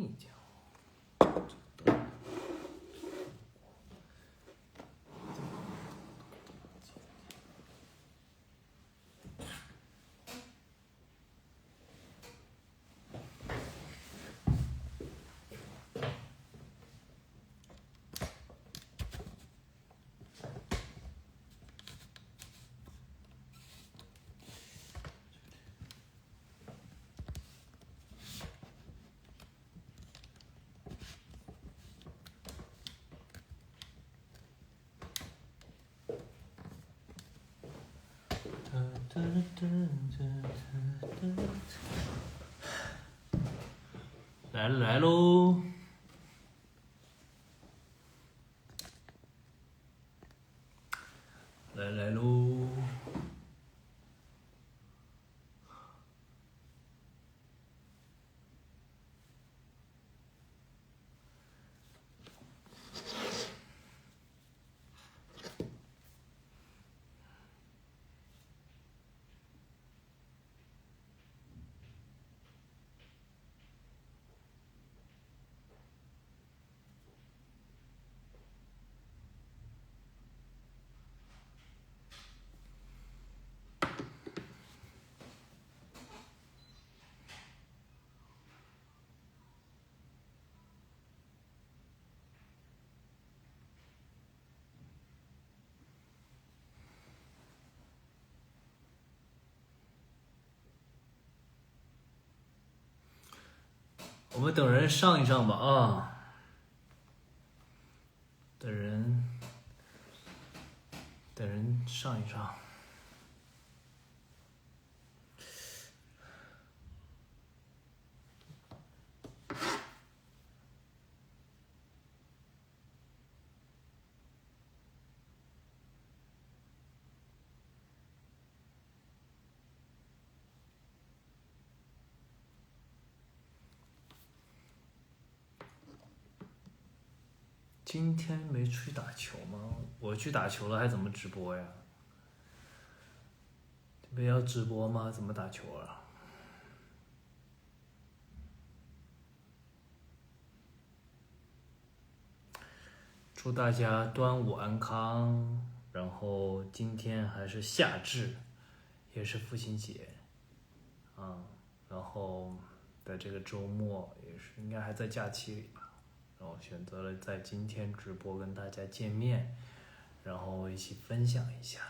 一点。来喽！来喽！我们等人上一上吧啊！等人上一上。今天没去打球吗？我去打球了，还怎么直播呀？这边要直播吗？怎么打球啊？祝大家端午安康。然后今天还是夏至，也是父亲节，然后在这个周末也是应该还在假期里吧。然后选择了在今天直播跟大家见面，然后一起分享一下。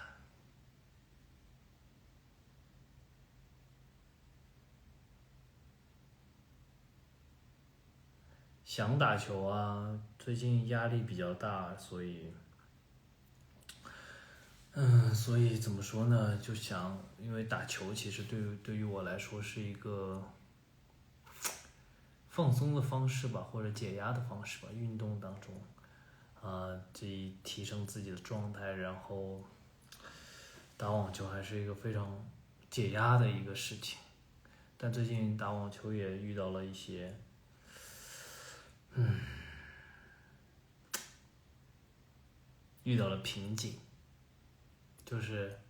想打球啊，最近压力比较大，所以怎么说呢？就想，因为打球其实对于我来说是一个放松的方式吧，或者解压的方式吧。运动当中，提升自己的状态，然后打网球还是一个非常解压的一个事情。但最近打网球也遇到了一些，遇到了瓶颈，就是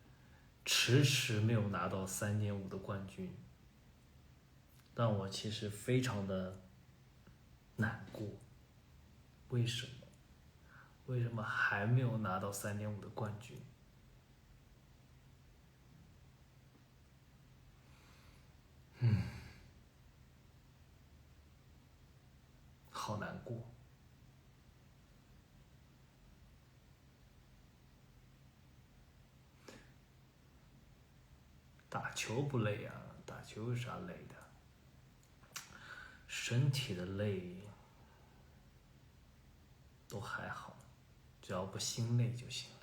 迟迟没有拿到3.5的冠军，让我其实非常的难过。为什么？为什么还没有拿到3.5的冠军？好难过。打球不累啊，打球有啥累的？身体的累都还好，只要不心累就行了。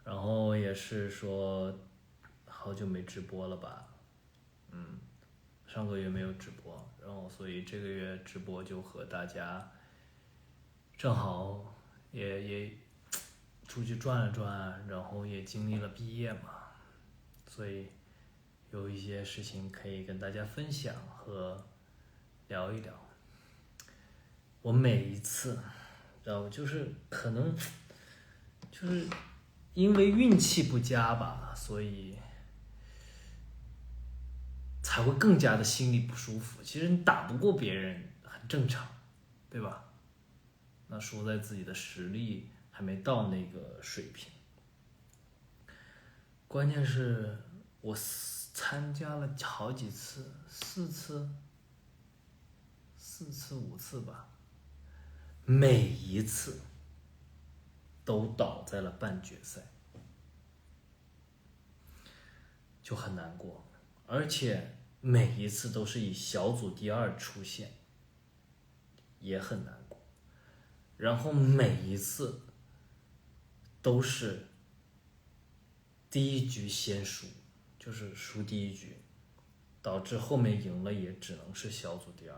然后也是说，好久没直播了吧？上个月没有直播，然后所以这个月直播就和大家正好也出去转了转，然后也经历了毕业嘛，所以有一些事情可以跟大家分享和聊一聊。我每一次，知道就是可能就是因为运气不佳吧，所以才会更加的心里不舒服。其实你打不过别人很正常，对吧？那输在自己的实力还没到那个水平。关键是我参加了好几次，4次、5次吧，每一次都倒在了半决赛，就很难过，而且每一次都是以小组第2出现，也很难过。然后每一次都是第1局先输，就是输第1局，导致后面赢了也只能是小组第2。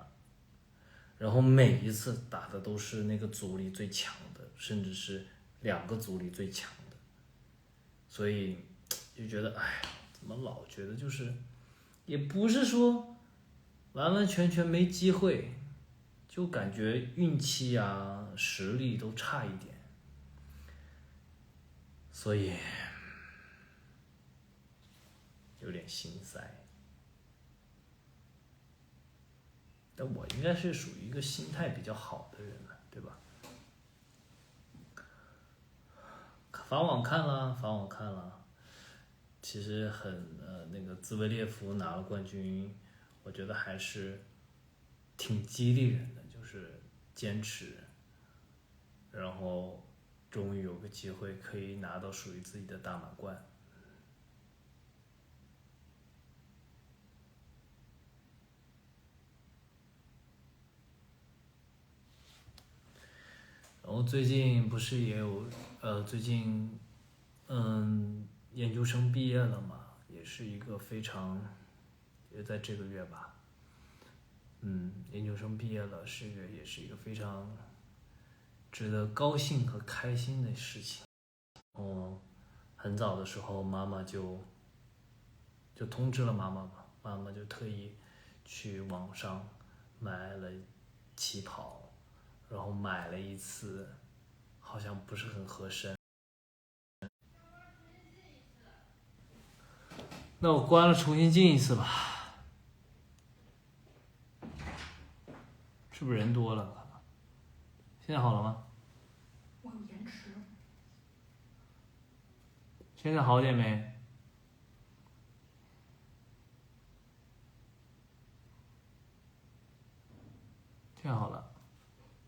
然后每一次打的都是那个组里最强的，甚至是2个组里最强的，所以就觉得，哎，怎么老觉得就是，也不是说完完全全没机会，就感觉运气啊、实力都差一点，所以有点心塞。但我应该是属于一个心态比较好的人了，对吧？法网看了，其实那个兹维列夫拿了冠军，我觉得还是挺激励人的，就是坚持，然后终于有个机会可以拿到属于自己的大满贯。然后最近不是也有，最近，研究生毕业了嘛，也是一个非常，也在这个月吧，研究生毕业了，也是一个非常值得高兴和开心的事情。很早的时候，妈妈就通知了妈妈嘛，妈妈就特意去网上买了旗袍，然后买了一次，好像不是很合身。那我关了，重新进一次吧。是不是人多了？现在好了吗？我有延迟。现在好点没？现在好了，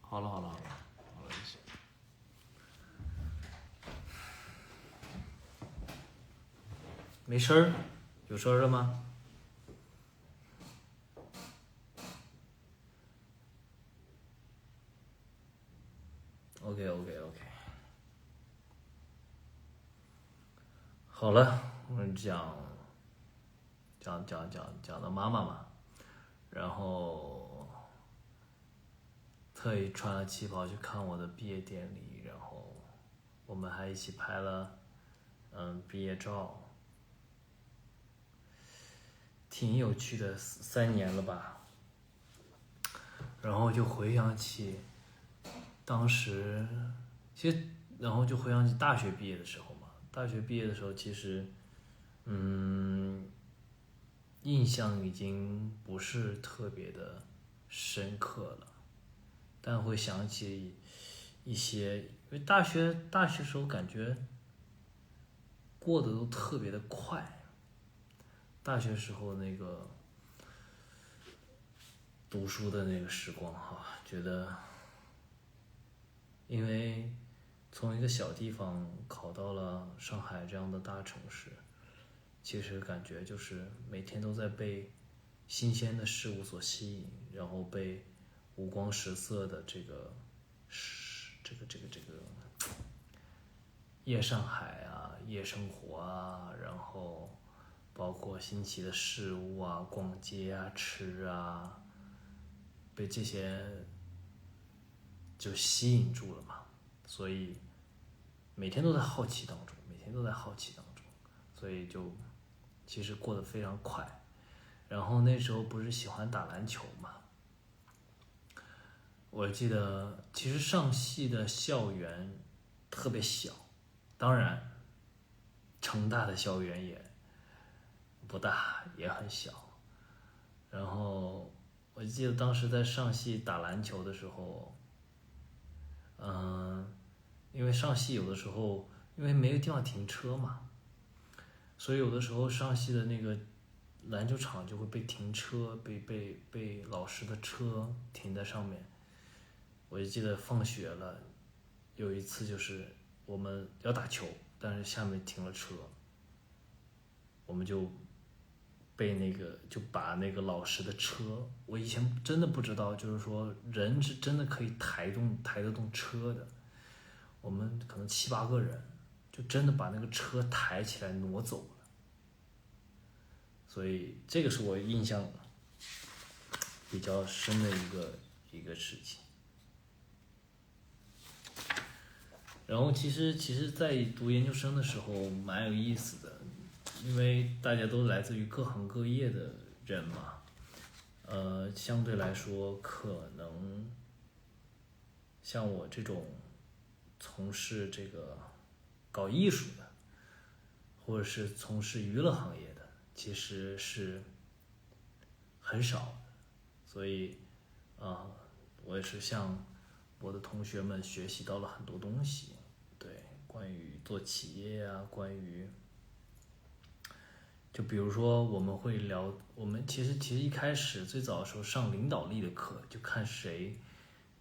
好了就行。没声儿？有声儿了吗？OK，好了，我们讲到妈妈嘛，然后特意穿了旗袍去看我的毕业典礼，然后我们还一起拍了毕业照，挺有趣的，3年了吧。然后就回想起当时，其实然后就回想起大学毕业的时候嘛，大学毕业的时候其实印象已经不是特别的深刻了，但会想起一些，因为大学时候感觉过得都特别的快，大学时候那个读书的那个时光哈，觉得因为从一个小地方考到了上海这样的大城市，其实感觉就是每天都在被新鲜的事物所吸引，然后被五光十色的这个夜上海啊、夜生活啊，然后包括新奇的事物啊、逛街啊、吃啊，被这些就吸引住了嘛，所以每天都在好奇当中，所以就其实过得非常快。然后那时候不是喜欢打篮球嘛，我记得其实上戏的校园特别小，当然，成大的校园也不大，也很小。然后我记得当时在上戏打篮球的时候，因为上戏有的时候因为没有地方停车嘛，所以有的时候上戏的那个篮球场就会被停车，被老师的车停在上面。我就记得放学了，有一次就是我们要打球，但是下面停了车，我们就把那个老师的车，我以前真的不知道，就是说人是真的可以抬得动车的。我们可能7、8个人，就真的把那个车抬起来挪走了。所以这个是我印象比较深的一个事情。然后其实，在读研究生的时候蛮有意思的，因为大家都来自于各行各业的人嘛，相对来说可能像我这种从事这个搞艺术的，或者是从事娱乐行业的，其实是很少的。所以我也是向我的同学们学习到了很多东西，对，关于做企业啊，关于就比如说我们会聊，我们其实一开始最早的时候上领导力的课，就看谁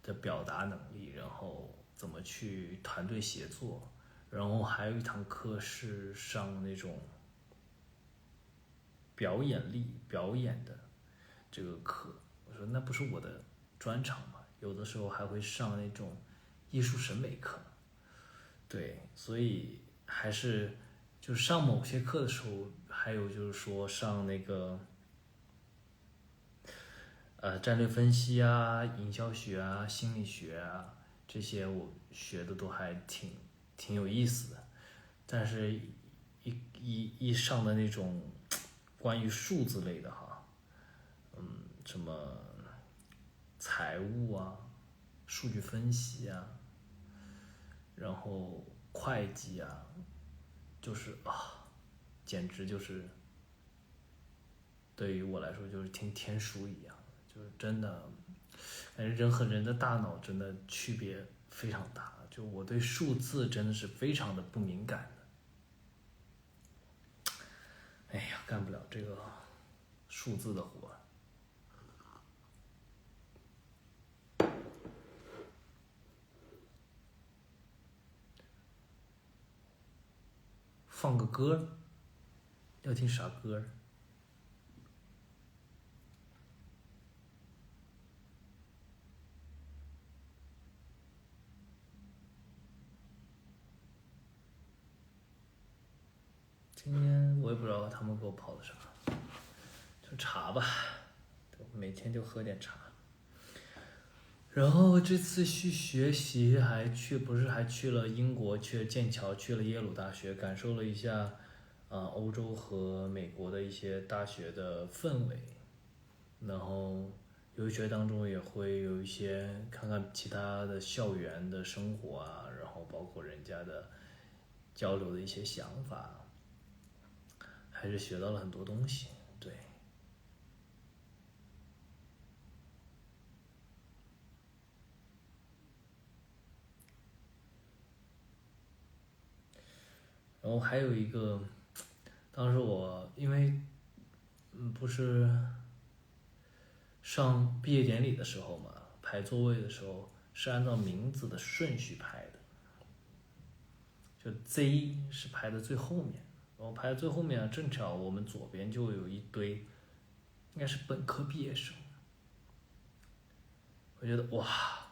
的表达能力，然后怎么去团队协作，然后还有一堂课是上那种表演的这个课。我说那不是我的专长嘛，有的时候还会上那种艺术审美课，对，所以还是就是上某些课的时候，还有就是说上那个战略分析啊、营销学啊、心理学啊，这些我学的都还挺有意思的。但是一上的那种关于数字类的哈，什么财务啊、数据分析啊，然后会计啊，就是简直就是对于我来说就是听天书一样，就是真的，感觉人和人的大脑真的区别非常大。就我对数字真的是非常的不敏感的，哎呀，干不了这个数字的活。放个歌，要听啥歌？今天我也不知道他们给我跑的啥，就茶吧，每天就喝点茶。然后这次去学习还去了英国，去了剑桥，去了耶鲁大学，感受了一下欧洲和美国的一些大学的氛围。然后游学当中也会有一些看看其他的校园的生活啊，然后包括人家的交流的一些想法，还是学到了很多东西。对。然后还有一个，当时我因为不是上毕业典礼的时候嘛，排座位的时候是按照名字的顺序排的，就 Z 是排的最后面，然后排在最后面正巧我们左边就有一堆，应该是本科毕业生，我觉得哇，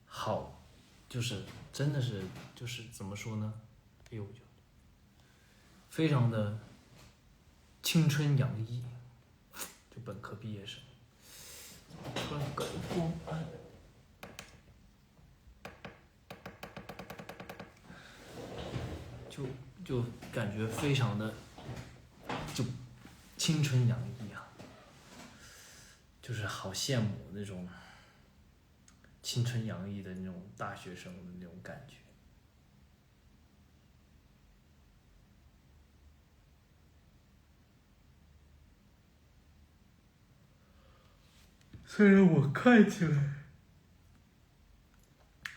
好，就是真的是就是怎么说呢？哎呦，非常的青春洋溢，就本科毕业生。突然搞光暗，就感觉非常的就青春洋溢啊，就是好羡慕那种青春洋溢的那种大学生的那种感觉。虽然我看起来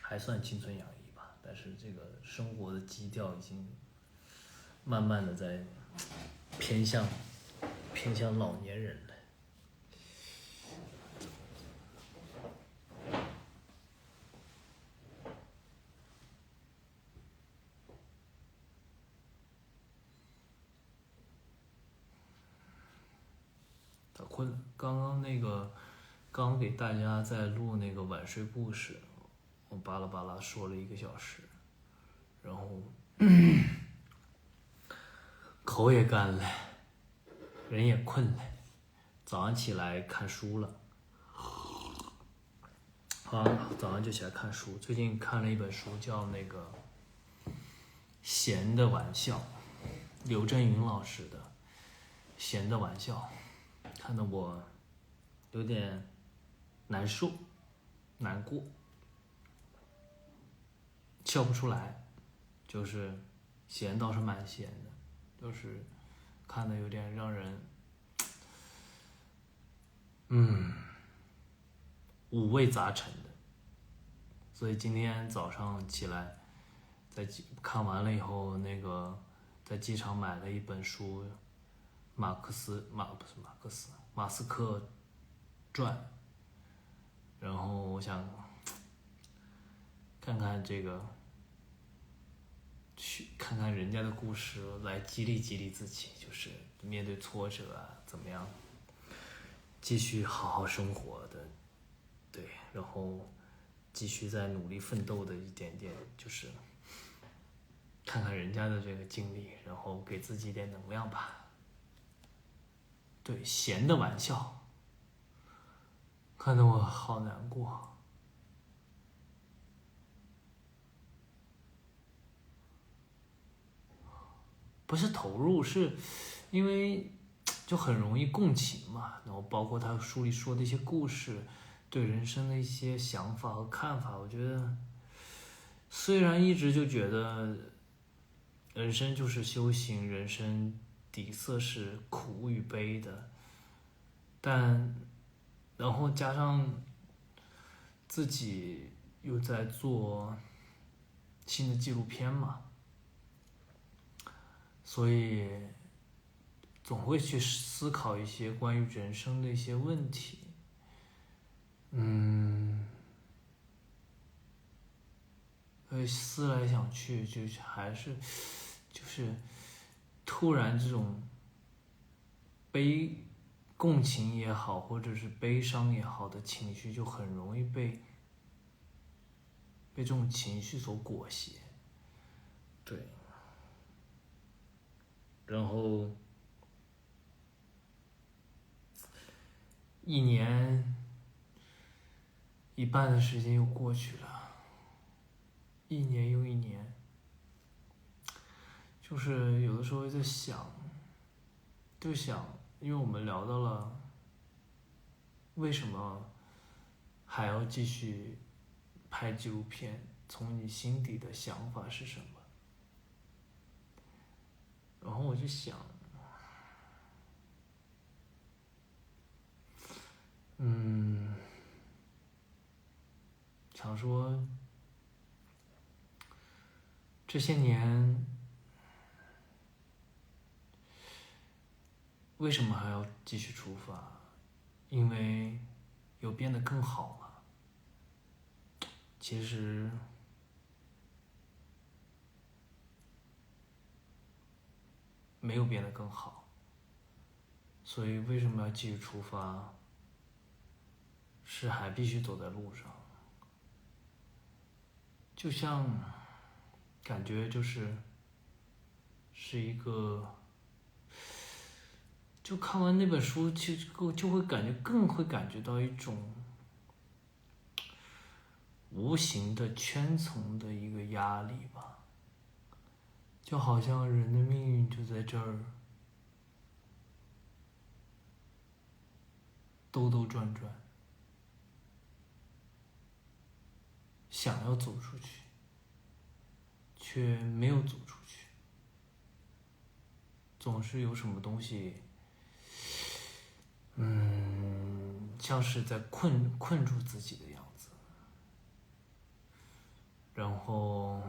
还算青春洋溢吧，但是这个生活的基调已经慢慢的在偏向老年人了。打困了，刚给大家在录那个晚睡故事，我巴拉巴拉说了1个小时，然后口也干了，人也困了，早上起来看书了。早上就起来看书，最近看了一本书，叫那个《闲的玩笑》，刘震云老师的《闲的玩笑》，看得我有点难受、难过，笑不出来，就是闲倒是蛮闲的，就是看得有点让人五味杂陈的。所以今天早上起来，看完了以后，在机场买了一本书，马斯克传，然后我想看看去看看人家的故事，来激励激励自己，就是面对挫折啊，怎么样继续好好生活的，对，然后继续在努力奋斗的一点点，就是看看人家的这个经历，然后给自己一点能量吧。对，闲的玩笑，看得我好难过。不是投入，是因为就很容易共情嘛，然后包括他书里说的一些故事，对人生的一些想法和看法，我觉得虽然一直就觉得人生就是修行，人生底色是苦与悲的，但然后加上自己又在做新的纪录片嘛，所以总会去思考一些关于人生的一些问题。思来想去，就是还是就是突然这种共情也好，或者是悲伤也好的情绪，就很容易被这种情绪所裹挟。对，然后1年1半的时间又过去了，1年又1年，就是有的时候在想，因为我们聊到了为什么还要继续拍纪录片，从你心底的想法是什么？然后我就想，想说这些年为什么还要继续出发？因为有变得更好吗？其实没有变得更好，所以为什么要继续出发？是还必须走在路上，就像感觉是一个，就看完那本书就会更会感觉到一种无形的圈层的一个压力吧，就好像人的命运就在这儿兜兜转转，想要走出去，却没有走出去，总是有什么东西，像是在困住自己的样子，然后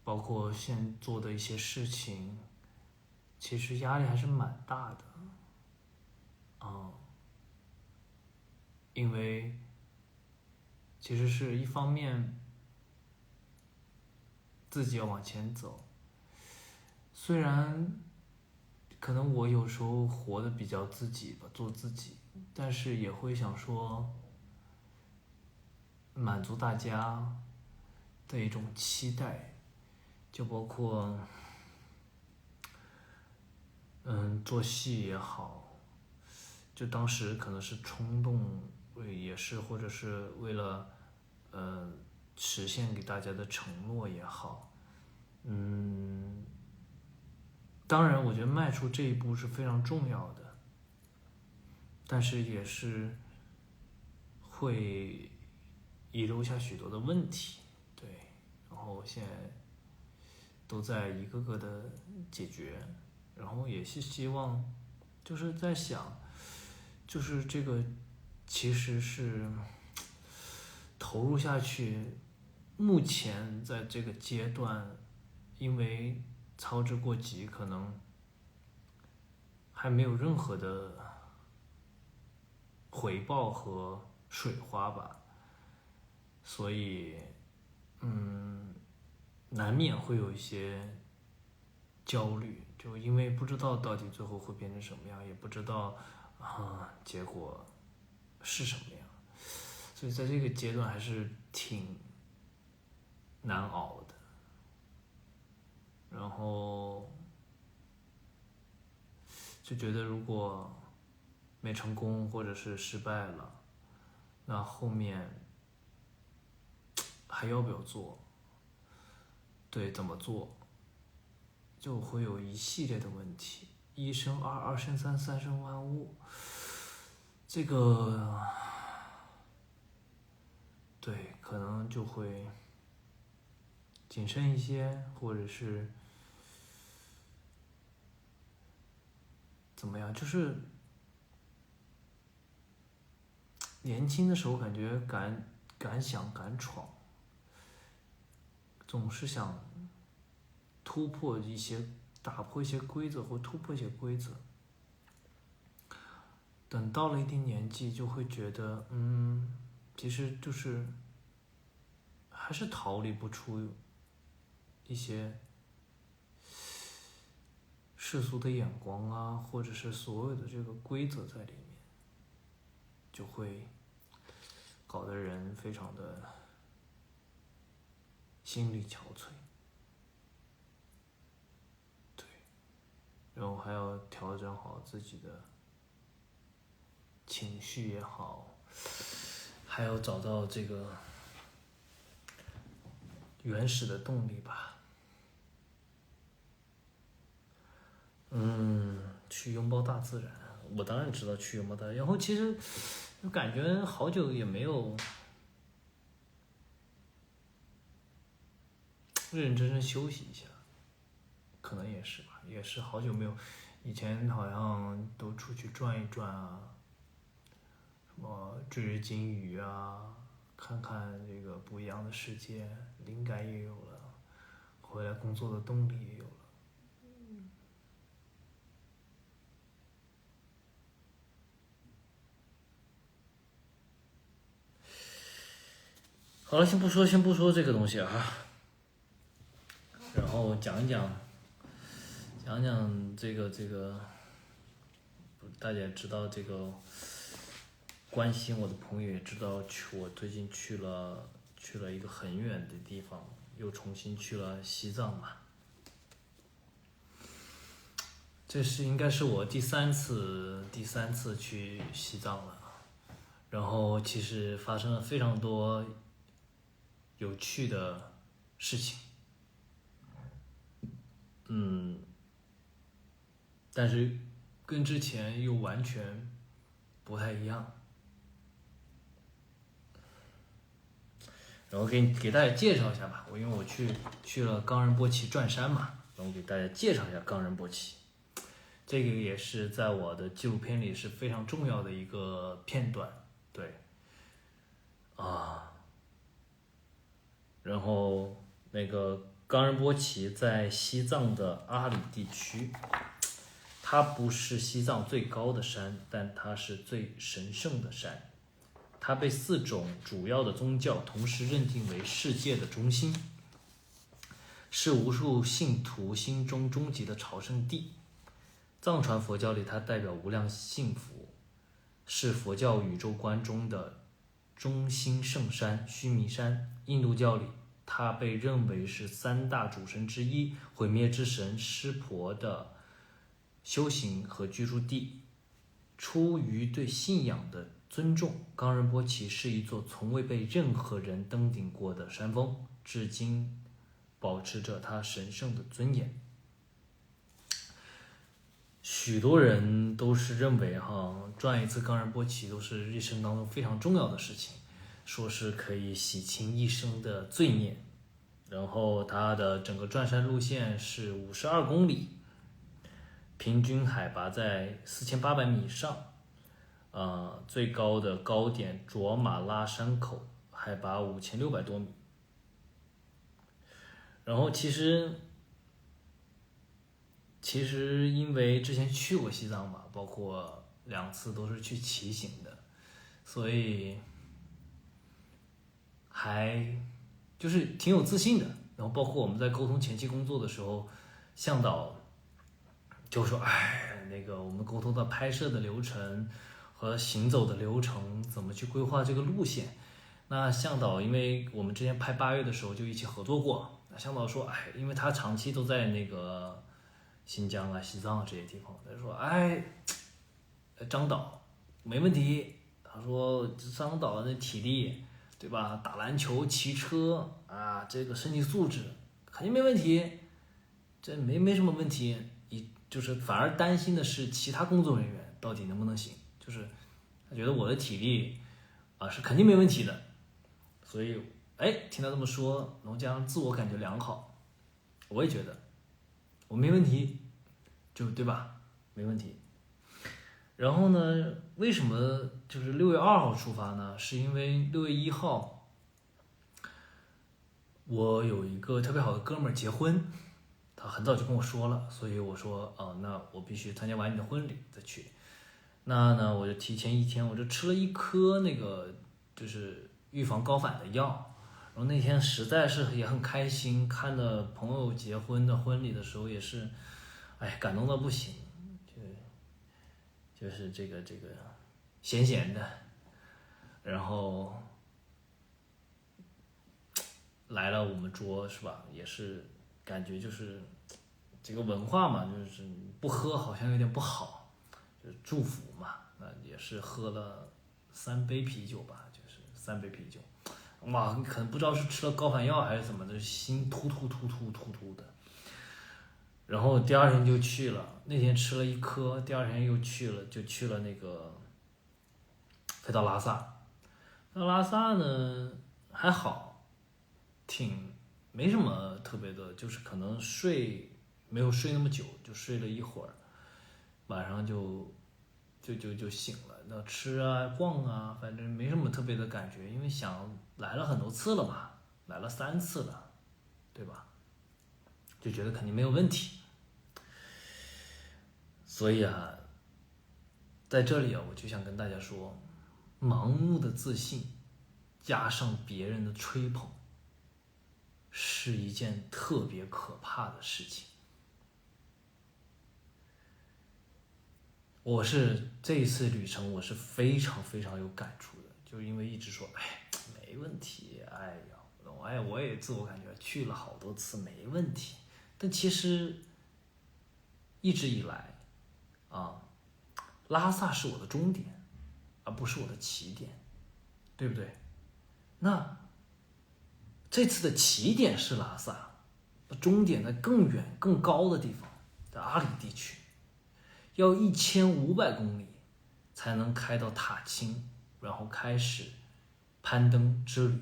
包括现在做的一些事情，其实压力还是蛮大的，因为其实是一方面自己要往前走，虽然可能我有时候活得比较自己吧，做自己，但是也会想说满足大家的一种期待，就包括做戏也好，就当时可能是冲动，也是或者是为了实现给大家的承诺也好，当然我觉得迈出这一步是非常重要的，但是也是会遗留下许多的问题，对，然后现在都在一个个的解决，然后也是希望，就是在想，就是这个其实是投入下去，目前在这个阶段，因为操之过急，可能还没有任何的回报和水花吧，所以难免会有一些焦虑，就因为不知道到底最后会变成什么样，也不知道结果是什么样，所以在这个阶段还是挺难熬的。然后就觉得如果没成功或者是失败了，那后面还要不要做？对，怎么做？就会有一系列的问题，一生二，二生三，三生万物。这个，对，可能就会谨慎一些，或者是怎么样？就是年轻的时候感觉敢想敢闯，总是想突破一些、打破一些规则或突破一些规则。等到了一定年纪，就会觉得，其实就是还是逃离不出一些世俗的眼光啊，或者是所有的这个规则在里面，就会搞得人非常的心力憔悴。对，然后还要调整好自己的情绪也好，还要找到这个原始的动力吧。去拥抱大自然，我当然知道去拥抱大自然。然后其实就感觉好久也没有认认真真休息一下，可能也是吧，也是好久没有。以前好像都出去转一转啊，什么追追鲸鱼啊，看看这个不一样的世界，灵感也有了，回来工作的动力也有了。好了，先不说这个东西啊，然后讲讲这个，大家也知道这个，关心我的朋友也知道，我最近去了一个很远的地方，又重新去了西藏嘛。这应该是我第三次去西藏了，然后其实发生了非常多有趣的事情，但是跟之前又完全不太一样。然后给大家介绍一下吧，因为我去了冈仁波齐转山嘛，然后给大家介绍一下冈仁波齐。这个也是在我的纪录片里是非常重要的一个片段，对，啊，然后那个冈仁波齐在西藏的阿里地区，它不是西藏最高的山，但它是最神圣的山，它被4种主要的宗教同时认定为世界的中心，是无数信徒心中终极的朝圣地。藏传佛教里，它代表无量幸福，是佛教宇宙观中的中心圣山须弥山。印度教里，它被认为是3大主神之一，毁灭之神湿婆的修行和居住地。出于对信仰的尊重，冈仁波齐是一座从未被任何人登顶过的山峰，至今保持着它神圣的尊严。许多人都是认为转一次冈仁波齐都是一生当中非常重要的事情，说是可以洗清一生的罪孽。然后它的整个转山路线是52公里，平均海拔在4800米以上，最高的高点卓玛拉山口海拔5600多米。然后其实因为之前去过西藏嘛，包括2次都是去骑行的，所以还就是挺有自信的。然后包括我们在沟通前期工作的时候，向导就说：“那个我们沟通的拍摄的流程和行走的流程，怎么去规划这个路线？”那向导，因为我们之前拍8月的时候就一起合作过，那向导说：“因为他长期都在那个新疆啊、西藏啊这些地方，他说：张导没问题。他说张导的体力，对吧？打篮球、骑车啊，这个身体素质肯定没问题，这没什么问题。就是反而担心的是其他工作人员到底能不能行，就是他觉得我的体力是肯定没问题的。所以听他这么说，然后加上自我感觉良好，我也觉得我没问题，就对吧？没问题。然后呢，为什么就是6月2号出发呢？是因为6月1号，我有一个特别好的哥们儿结婚，他很早就跟我说了，所以我说那我必须参加完你的婚礼再去。那呢，我就提前1天，我就吃了1颗那个就是预防高反的药。然后那天实在是也很开心，看着朋友结婚的婚礼的时候也是，感动到不行。就是这个闲闲的，然后来了我们桌是吧？也是感觉就是这个文化嘛，就是不喝好像有点不好，就是祝福嘛。那也是喝了3杯啤酒吧，就是3杯啤酒。哇，你可能不知道是吃了高反药还是怎么的，心突的。然后第2天就去了，那天吃了1颗，第2天又去了那个飞到拉萨。飞到拉萨呢还好，没什么特别的，就是可能没有睡那么久，就睡了一会儿，晚上就醒了。那吃啊逛啊，反正没什么特别的感觉，因为来了很多次了嘛，来了3次了，对吧？就觉得肯定没有问题。所以在这里我就想跟大家说，盲目的自信加上别人的吹捧，是一件特别可怕的事情。这一次旅程我是非常非常有感触的，就因为一直说没问题，我也自我感觉去了好多次没问题，但其实一直以来拉萨是我的终点，而不是我的起点，对不对？那这次的起点是拉萨，终点在更远更高的地方，在阿里地区，要1500公里才能开到塔青，然后开始攀登之旅。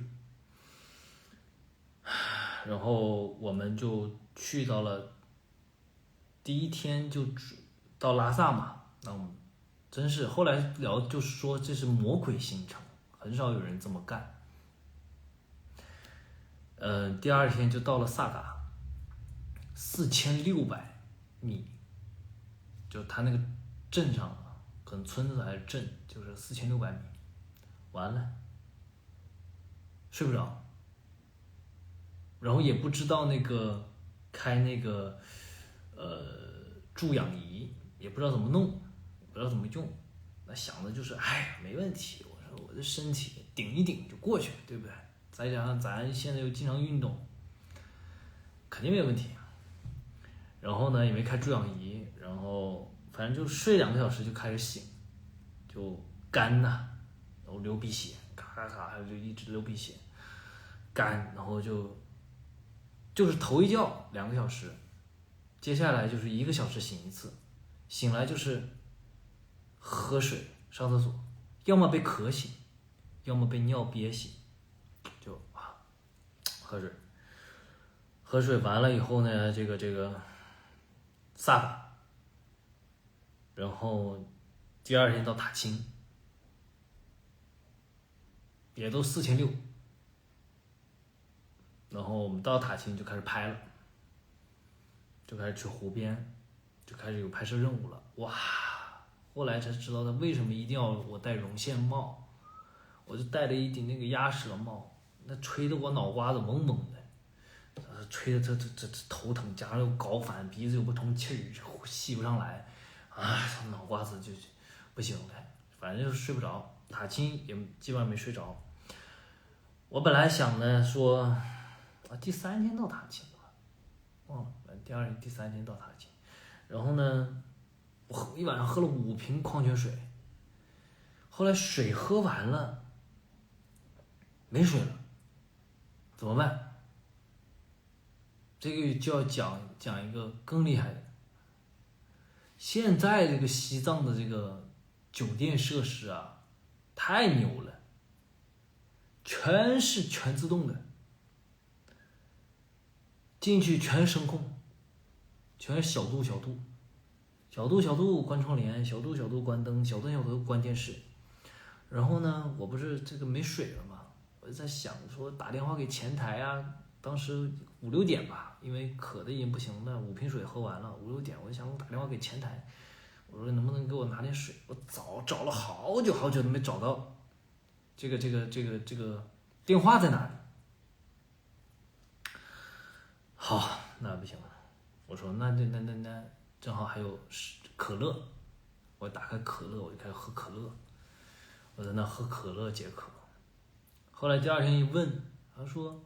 然后我们就去到了第1天就到拉萨嘛，那我们真是后来聊就是说这是魔鬼行程，很少有人这么干。第二天就到了萨嘎，4600米，就他那个镇上啊，可能村子还是镇，就是4600米，完了，睡不着，然后也不知道那个开那个助氧仪，也不知道怎么弄，不知道怎么用，那想的就是哎呀没问题，我说我的身体顶一顶就过去了，对不对？再加上咱现在又经常运动，肯定没问题。然后呢，也没开助氧仪，然后反正就睡2个小时就开始醒，就干呐，然后流鼻血，咔咔咔，就一直流鼻血，干，然后就是头一觉2个小时，接下来就是1个小时醒一次，醒来就是喝水、上厕所，要么被渴醒，要么被尿憋醒，就喝水。喝水完了以后呢，这个萨嘎，然后第二天到塔青，也都4600，然后我们到塔青就开始拍了，就开始去湖边，就开始有拍摄任务了。哇！后来才知道他为什么一定要我戴绒线帽，我就戴了一顶那个鸭舌帽，那吹得我脑瓜子嗡嗡的，吹得这头疼，加上又搞反，鼻子又不通气儿，吸不上来，脑瓜子就不行了，反正就是睡不着。塔青也基本上没睡着。我本来想呢说，第3天到塔青吧，忘了，第2天、第3天到塔青，然后呢，我一晚上喝了5瓶矿泉水，后来水喝完了，没水了，怎么办？这个就要讲一个更厉害的。现在这个西藏的这个酒店设施啊，太牛了，全是全自动的，进去全声控，全是小度关窗帘，小度关灯，小度关电视。然后呢，我不是这个没水了嘛，我就在想说打电话给前台啊，当时5、6点吧，因为渴的已经不行了，5瓶水喝完了，5、6点，我就想我打电话给前台，我说能不能给我拿点水？我找了好久都没找到这个电话在哪里。好，那不行了，我说那正好还有可乐，我打开可乐，我就开始喝可乐，我在那喝可乐解渴。后来第2天一问，他说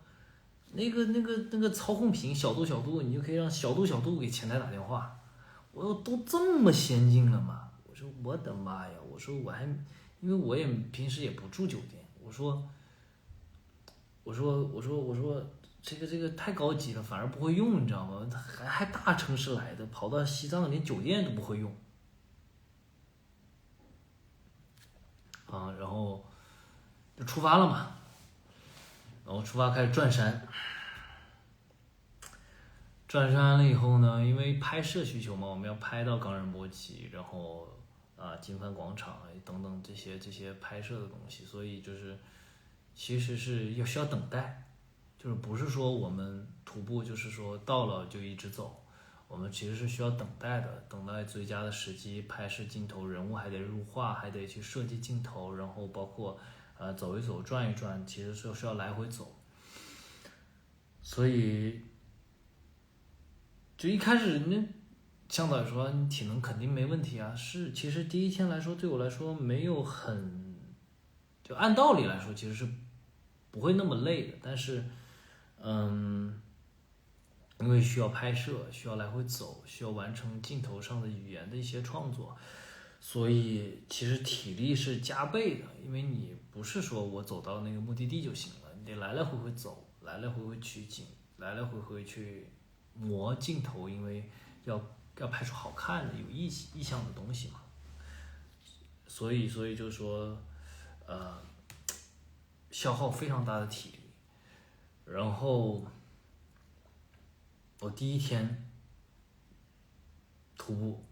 那个操控屏小度，你就可以让小度给前台打电话。我说都这么先进了吗？我说我的妈呀！我说我还因为我也平时也不住酒店，我说这个太高级了，反而不会用，你知道吗？还大城市来的，跑到西藏连酒店都不会用啊！然后就出发了嘛，然后出发开始转山。转山了以后呢，因为拍摄需求嘛，我们要拍到冈仁波齐，然后金帆广场等等这些拍摄的东西，所以就是其实是需要等待，就是不是说我们徒步就是说到了就一直走，我们其实是需要等待的，等待最佳的时机拍摄镜头，人物还得入画，还得去设计镜头，然后包括走一走转一转，其实是需要来回走，所以就一开始人家向导说你体能肯定没问题啊，是其实第1天来说对我来说没有很，就按道理来说其实是不会那么累的，但是因为需要拍摄，需要来回走，需要完成镜头上的语言的一些创作，所以其实体力是加倍的，因为你不是说我走到那个目的地就行了，你得来来回回走，来来回回取景，来来回回去磨镜头，因为要拍出好看的有意象的东西嘛，所以就说消耗非常大的体力。然后我第1天徒步，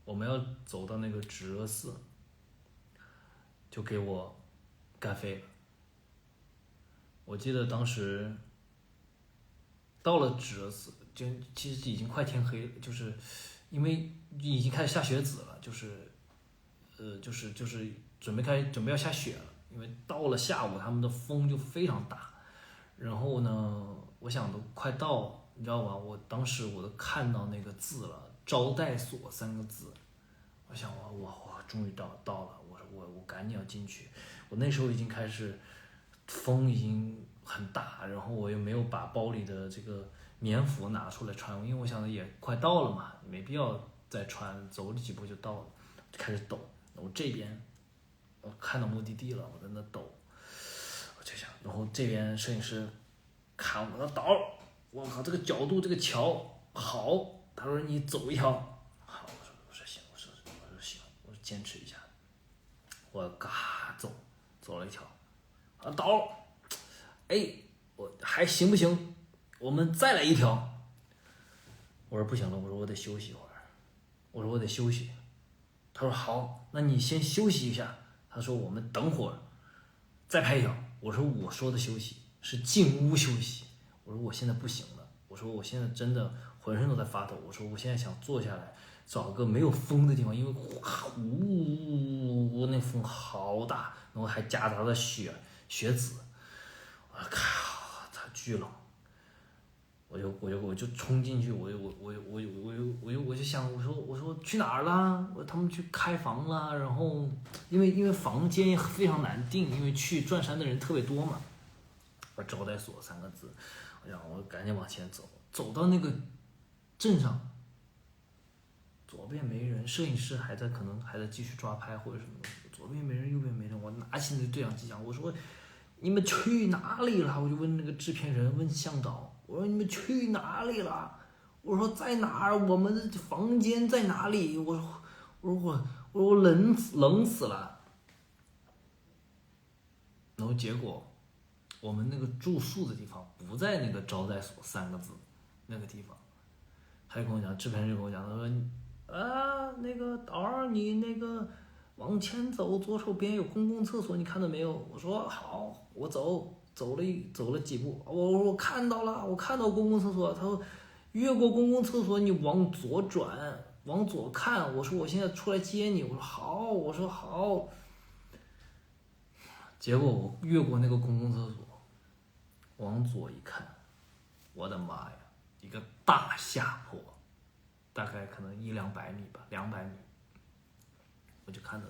我们要走到那个止恶寺，就给我干废了。我记得当时到了止恶寺，就其实已经快天黑了，就是因为已经开始下雪子了，就是准备要下雪了，因为到了下午他们的风就非常大，然后呢，我想都快到，你知道吧？我当时我都看到那个字了，招待所3个字，我想我终于到了，我赶紧要进去，我那时候已经开始风已经很大，然后我又没有把包里的这个棉服拿出来穿，因为我想着也快到了嘛，没必要再穿，走了几步就到了，就开始抖。我这边我看到目的地了，我在那抖，我就想，然后这边摄影师看我的导，我靠，这个角度这个桥好，他说你走一条，好，我说行，我说行，我说坚持一下，我嘎走了一条，啊导，哎，我还行不行？我们再来一条。我说不行了，我说我得休息一会儿，我说我得休息。他说好，那你先休息一下。他说我们等会儿再拍一条。我说我说的休息是进屋休息。我说我现在不行了，我说我现在真的浑身都在发抖。我说我现在想坐下来，找个没有风的地方，因为那风好大，然后还夹杂着雪籽。我靠，它巨冷。我就冲进去，我就想，我说去哪儿了？他们去开房了，然后因为房间也非常难订，因为去转山的人特别多嘛。我招待所3个字，然后我赶紧往前走，走到那个镇上，左边没人，摄影师可能还在继续抓拍或者什么东西，左边没人，右边没人，我拿起那个对讲机讲，我说你们去哪里了？我就问那个制片人，问向导。我说你们去哪里了？我说在哪儿？我们的房间在哪里？我冷死了。然后结果我们那个住宿的地方不在那个招待所3个字那个地方，他就跟我讲，制片人就跟我讲，他说那个导儿你那个往前走，左手边有公共厕所，你看到没有？我说好，我走了几步，我看到了，我看到公共厕所。他说越过公共厕所，你往左转，往左看。我说我现在出来接你。我说好，我说好。结果我越过那个公共厕所，往左一看，我的妈呀，一个大下坡，大概可能100-200米吧，200米。我就看到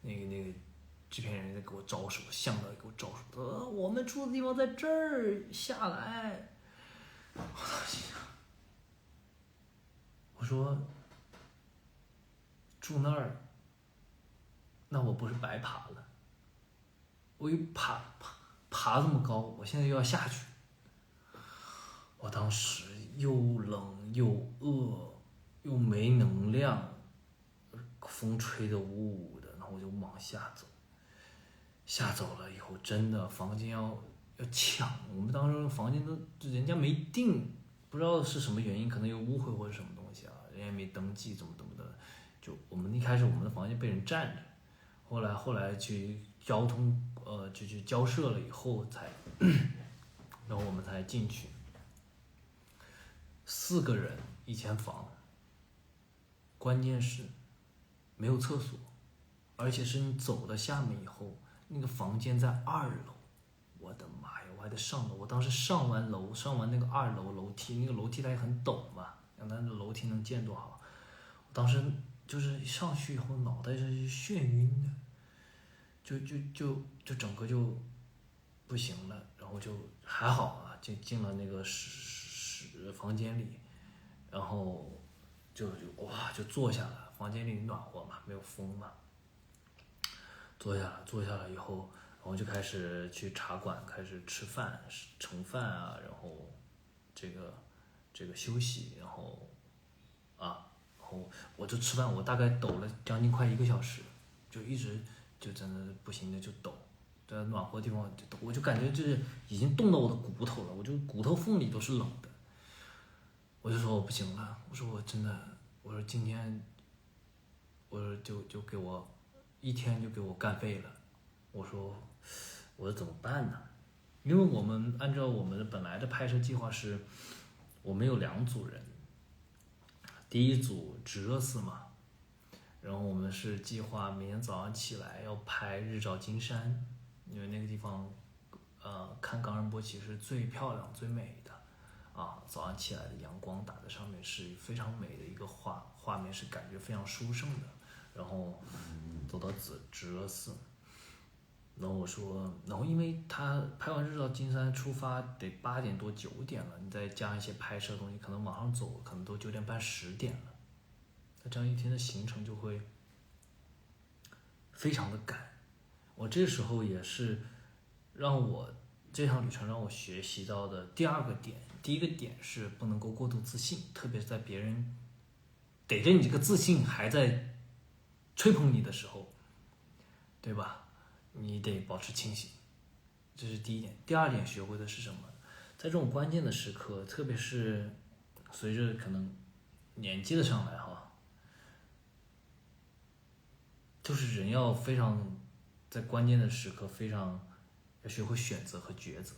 那个制片人在给我招手，向导给我招手，他说我们住的地方在这儿，下来。我说住那儿，那我不是白爬了？我一爬这么高，我现在又要下去。我当时又冷又饿，又没能量，风吹得呜呜的，然后我就往下走。下走了以后，真的房间要抢，我们当时房间都人家没订，不知道是什么原因，可能有误会或者什么东西啊，人家没登记，怎么的，就我们一开始我们的房间被人占着，后来去交通就去交涉了以后才，然后我们才进去。4个人一间房，关键是没有厕所，而且是你走到下面以后。那个房间在2楼，我的妈呀！我还得上楼。我当时上完那个2楼楼梯，那个楼梯它也很陡嘛，让它的楼梯能见多好。我当时就是上去以后，脑袋是眩晕的，就整个就不行了。然后就还好啊，就进了那个房间里，然后就坐下了。房间里暖和嘛，没有风嘛。坐下了以后，然后就开始去茶馆开始吃饭盛饭啊，然后这个休息，然后我就吃饭，我大概抖了将近快1个小时，就一直就真的不行的就抖，在暖和的地方就抖，我就感觉就是已经冻到我的骨头了，我就骨头缝里都是冷的。我就说我不行了，我说我真的，我说今天我说就给我一天就给我干废了。我说怎么办呢？因为我们按照我们本来的拍摄计划是，我们有2组人，第一组直热寺嘛，然后我们是计划明天早上起来要拍日照金山，因为那个地方，看冈仁波齐是最漂亮、最美的，早上起来的阳光打在上面是非常美的一个画面，是感觉非常殊胜的。然后走到直热寺，然后我说，然后因为他拍完日照金山出发得8点多9点了，你再加一些拍摄的东西，可能往上走可能都9点半10点了，那这样一天的行程就会非常的赶。我这时候也是让我这趟旅程让我学习到的第2个点，第一个点是不能够过度自信，特别是在别人逮着你这个自信还在吹捧你的时候，对吧？你得保持清醒，这是第一点。第2点学会的是什么？在这种关键的时刻，特别是随着可能年纪的上来就是人要非常在关键的时刻非常要学会选择和抉择。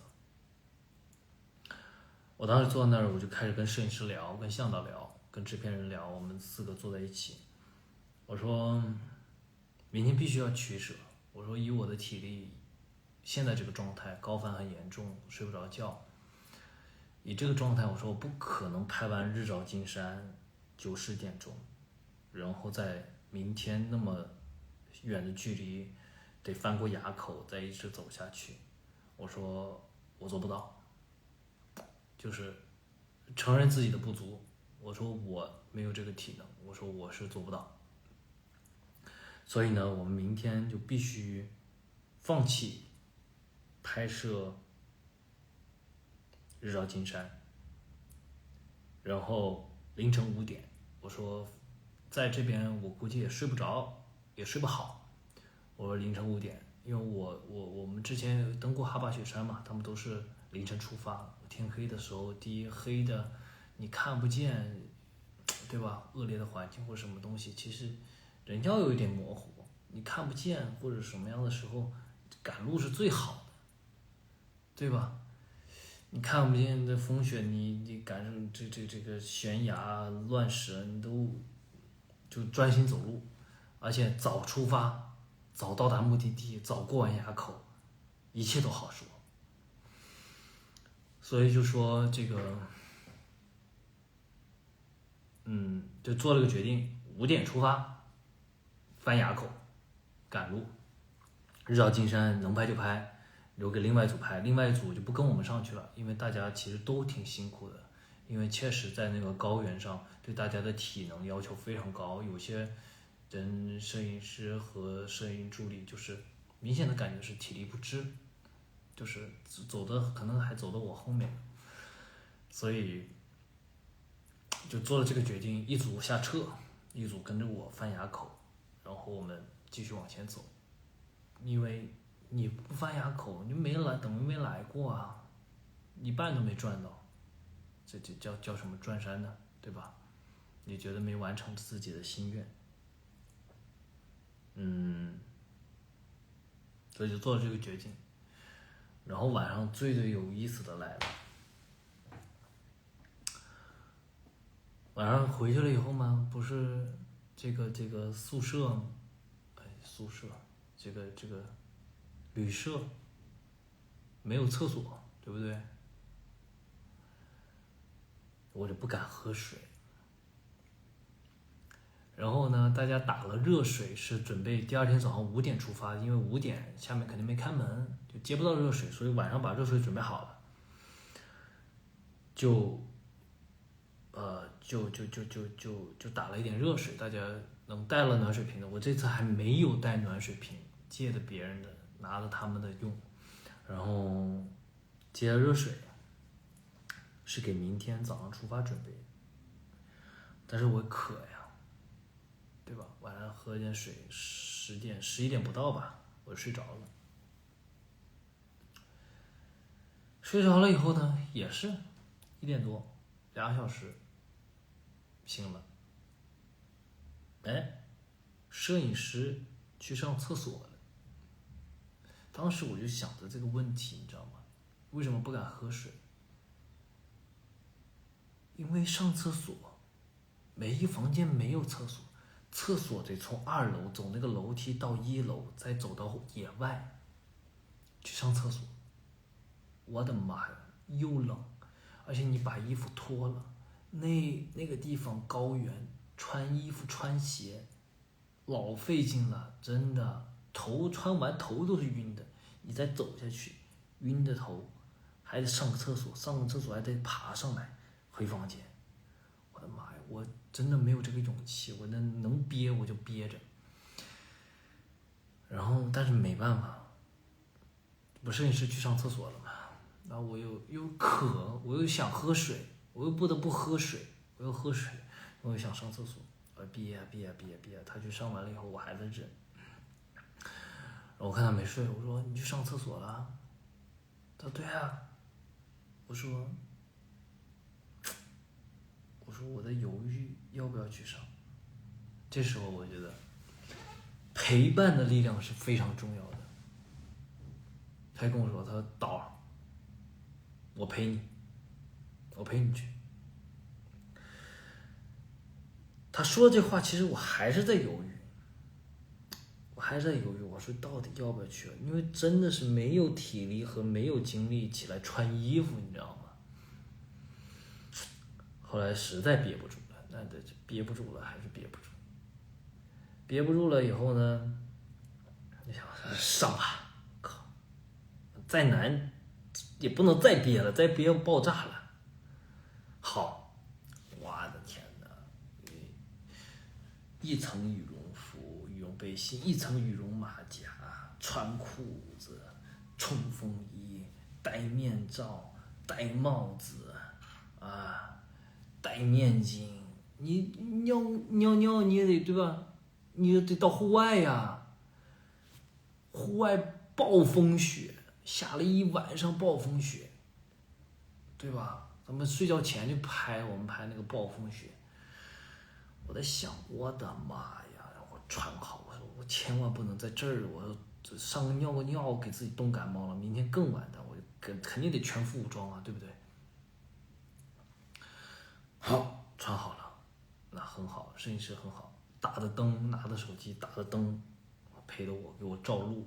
我当时坐在那儿，我就开始跟摄影师聊，跟向导聊，跟制片人聊，我们4个坐在一起。我说明天必须要取舍。我说以我的体力，现在这个状态，高反很严重，睡不着觉。以这个状态，我说我不可能拍完日照金山9、10点钟，然后在明天那么远的距离，得翻过垭口再一直走下去。我说我做不到，就是承认自己的不足。我说我没有这个体能，我说我是做不到。所以呢，我们明天就必须放弃拍摄日照金山，然后凌晨5点，我说在这边我估计也睡不着，也睡不好。我说凌晨5点，因为我们之前登过哈巴雪山嘛，他们都是凌晨出发，天黑的时候，第一黑的你看不见，对吧？恶劣的环境或什么东西，其实人要有一点模糊，你看不见或者什么样的时候，赶路是最好的，对吧？你看不见的风雪，你赶上这个悬崖乱石，你都就专心走路，而且早出发，早到达目的地，早过完垭口，一切都好说。所以就说这个，就做了个决定，5点出发，翻垭口，赶路，日照金山能拍就拍，留给另外一组拍，另外一组就不跟我们上去了，因为大家其实都挺辛苦的，因为确实在那个高原上对大家的体能要求非常高，有些人摄影师和摄影助理就是明显的感觉是体力不支，就是走的可能还走到我后面，所以就做了这个决定，一组下撤，一组跟着我翻垭口，然后我们继续往前走。因为你不翻垭口，你没来，等于没来过啊，一半都没转到，这叫什么转山呢？对吧？你觉得没完成自己的心愿，所以就做了这个决定。然后晚上最有意思的来了，晚上回去了以后嘛，不是这个宿舍，宿舍这个旅社没有厕所，对不对？我就不敢喝水。然后呢，大家打了热水，是准备第2天早上5点出发，因为5点下面肯定没开门，就接不到热水，所以晚上把热水准备好了，就打了一点热水，大家能带了暖水瓶的，我这次还没有带暖水瓶，借的别人的，拿了他们的用，然后接了热水，是给明天早上出发准备的，但是我渴呀。对吧？晚上喝点水，10点、11点不到吧，我睡着了。睡着了以后呢，也是1点多，2个小时醒了。哎，摄影师去上厕所了。当时我就想着这个问题，你知道吗？为什么不敢喝水？因为上厕所，每一房间没有厕所，厕所得从2楼走那个楼梯到1楼，再走到野外去上厕所。我的妈呀，又冷，而且你把衣服脱了，那个地方高原，穿衣服穿鞋老费劲了，真的，穿完头都是晕的，你再走下去，晕的头，还得上个厕所，上个厕所还得爬上来回房间。我的妈呀，我真的没有这个勇气，我能憋我就憋着。然后但是没办法，我摄影师去上厕所了嘛，然后我又渴，我又想喝水，我又不得不喝水，我又喝水，我又想上厕所，我憋，他去上完了以后我还在忍。然后我看他没睡，我说你去上厕所了？他说对啊。我说我在犹豫要不要去上。这时候我觉得陪伴的力量是非常重要的。他跟我说，他说导儿，我陪你去。他说这话，其实我还是在犹豫，我说到底要不要去？因为真的是没有体力和没有精力起来穿衣服，你知道吗？后来实在憋不住了，憋不住了还是憋不住。憋不住了以后呢，你想上吧，靠，再难也不能再憋了，再憋要爆炸了。好，我的天哪！一层羽绒服、羽绒背心，一层羽绒马甲，穿裤子，冲锋衣，戴面罩，戴帽子，戴面巾。你尿你也得对吧？你也得到户外呀，户外暴风雪，下了一晚上暴风雪，对吧？咱们睡觉前就我们拍那个暴风雪。我在想，我的妈呀！我穿好，我说我千万不能在这儿，我上个尿给自己冻感冒了，明天更完蛋，我肯定得全副武装啊，对不对？好，穿好了，那很好，摄影师很好，打着灯，拿着手机打着灯，陪着我给我照路，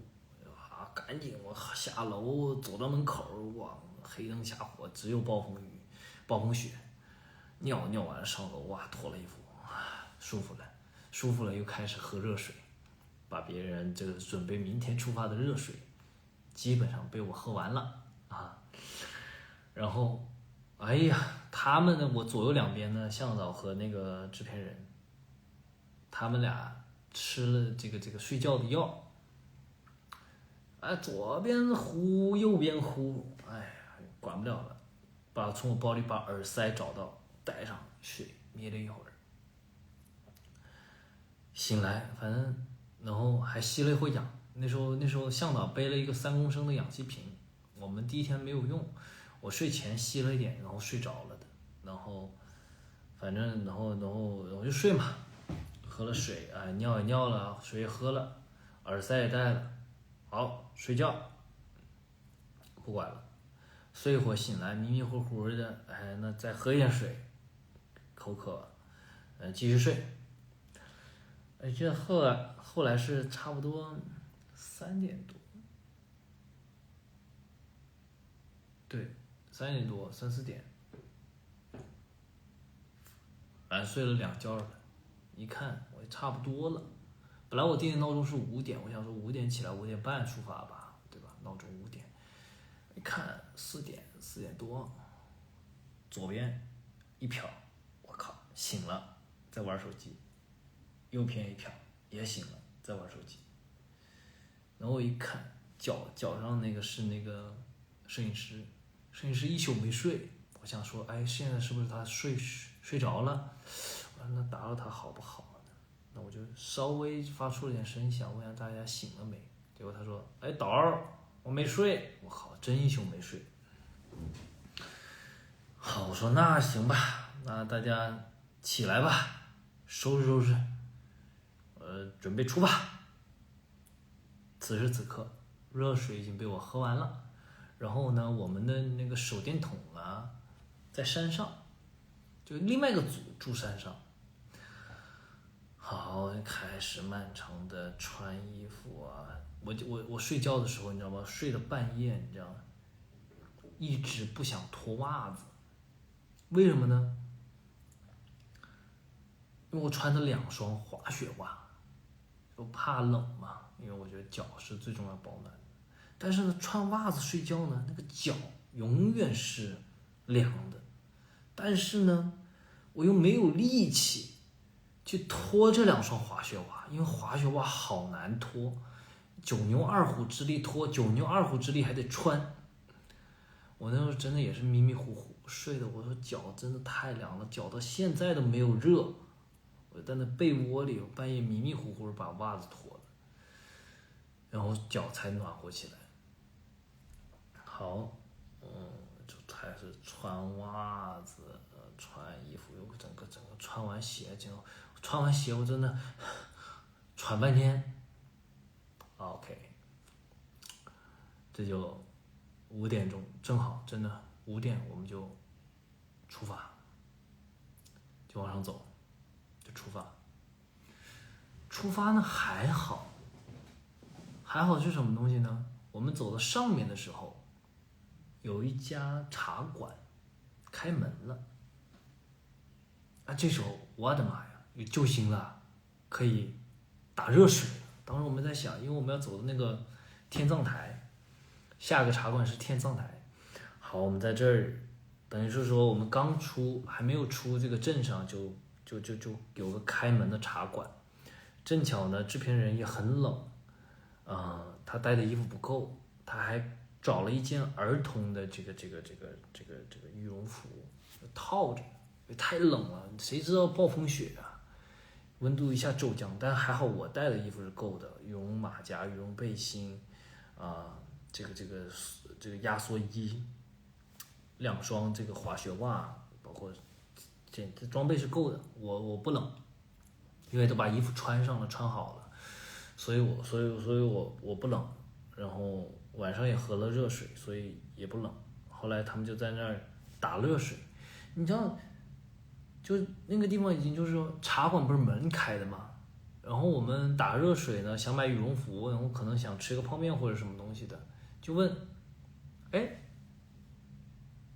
赶紧我下楼走到门口，哇，黑灯瞎火，只有暴风雪，尿完了上楼，哇，脱了衣服。舒服了，又开始喝热水，把别人这个准备明天出发的热水，基本上被我喝完了啊。然后，哎呀，他们呢，我左右两边呢，向导和那个制片人，他们俩吃了这个睡觉的药，左边呼，右边呼，管不了了，从我包里把耳塞找到，戴上睡，眯了一会儿。醒来，反正然后还吸了一会氧。那时候向导背了一个3公升的氧气瓶，我们第一天没有用，我睡前吸了一点，然后睡着了的。然后反正然后就睡嘛，喝了水，尿也尿了，水也喝了，耳塞也戴了，好睡觉，不管了。睡一会儿醒来迷迷糊糊的，那再喝一点水，口渴，继续睡。这后来是差不多3点多，对，3点多3、4点，反正睡了2觉了。一看我也差不多了，本来我定的闹钟是5点，我想说5点起来5点半出发吧，对吧？闹钟5点，一看4点多，左边一瞟，我靠，醒了，在玩手机。右边一瞟，也醒了，在玩手机。然后我一看，脚上那个是那个摄影师一宿没睡。我想说，现在是不是他睡着了？我说那打扰他好不好呢？那我就稍微发出了点声响，问下大家醒了没。结果他说，导儿，我没睡。我靠，真一宿没睡。好，我说那行吧，那大家起来吧，收拾收拾。准备出发。此时此刻，热水已经被我喝完了，然后呢，我们的那个手电筒啊，在山上，就另外一个组住山上。好，开始漫长的穿衣服啊，我睡觉的时候，你知道吗？睡到半夜，你知道吗？一直不想脱袜子，为什么呢？因为我穿的2双滑雪袜，我怕冷嘛，因为我觉得脚是最重要保暖的。但是呢，穿袜子睡觉呢，那个脚永远是凉的。但是呢，我又没有力气去脱这2双滑雪袜，因为滑雪袜好难脱，9牛2虎之力脱，9牛2虎之力还得穿。我那时候真的也是迷迷糊糊睡的，我说脚真的太凉了，脚到现在都没有热。我在那被窝里，我半夜迷迷糊糊把袜子脱了，然后脚才暖和起来。好，就开始穿袜子，穿衣服，又整个穿完鞋，穿完鞋我真的喘半天。OK， 这就5点钟，正好真的5点我们就出发，就往上走，就出发。出发呢还好是什么东西呢？我们走到上面的时候，有一家茶馆开门了。啊，这时候我的妈呀，有救星了，可以打热水了。当时我们在想，因为我们要走的那个天葬台，下个茶馆是天葬台。好，我们在这儿，等于是说我们刚出，还没有出这个镇上，就有个开门的茶馆。正巧呢，制片人也很冷，他带的衣服不够，他还找了一件儿童的这个羽绒服套着，因为太冷了，谁知道暴风雪啊，温度一下骤降。但还好我带的衣服是够的，羽绒马甲、羽绒背心，这个压缩衣，2双这个滑雪袜，包括这装备是够的，我不冷。因为都把衣服穿上了，穿好了，所以我不冷，然后晚上也喝了热水，所以也不冷。后来他们就在那儿打热水，你知道，就那个地方已经就是说茶馆不是门开的嘛，然后我们打热水呢，想买羽绒服，然后可能想吃个泡面或者什么东西的，就问，哎，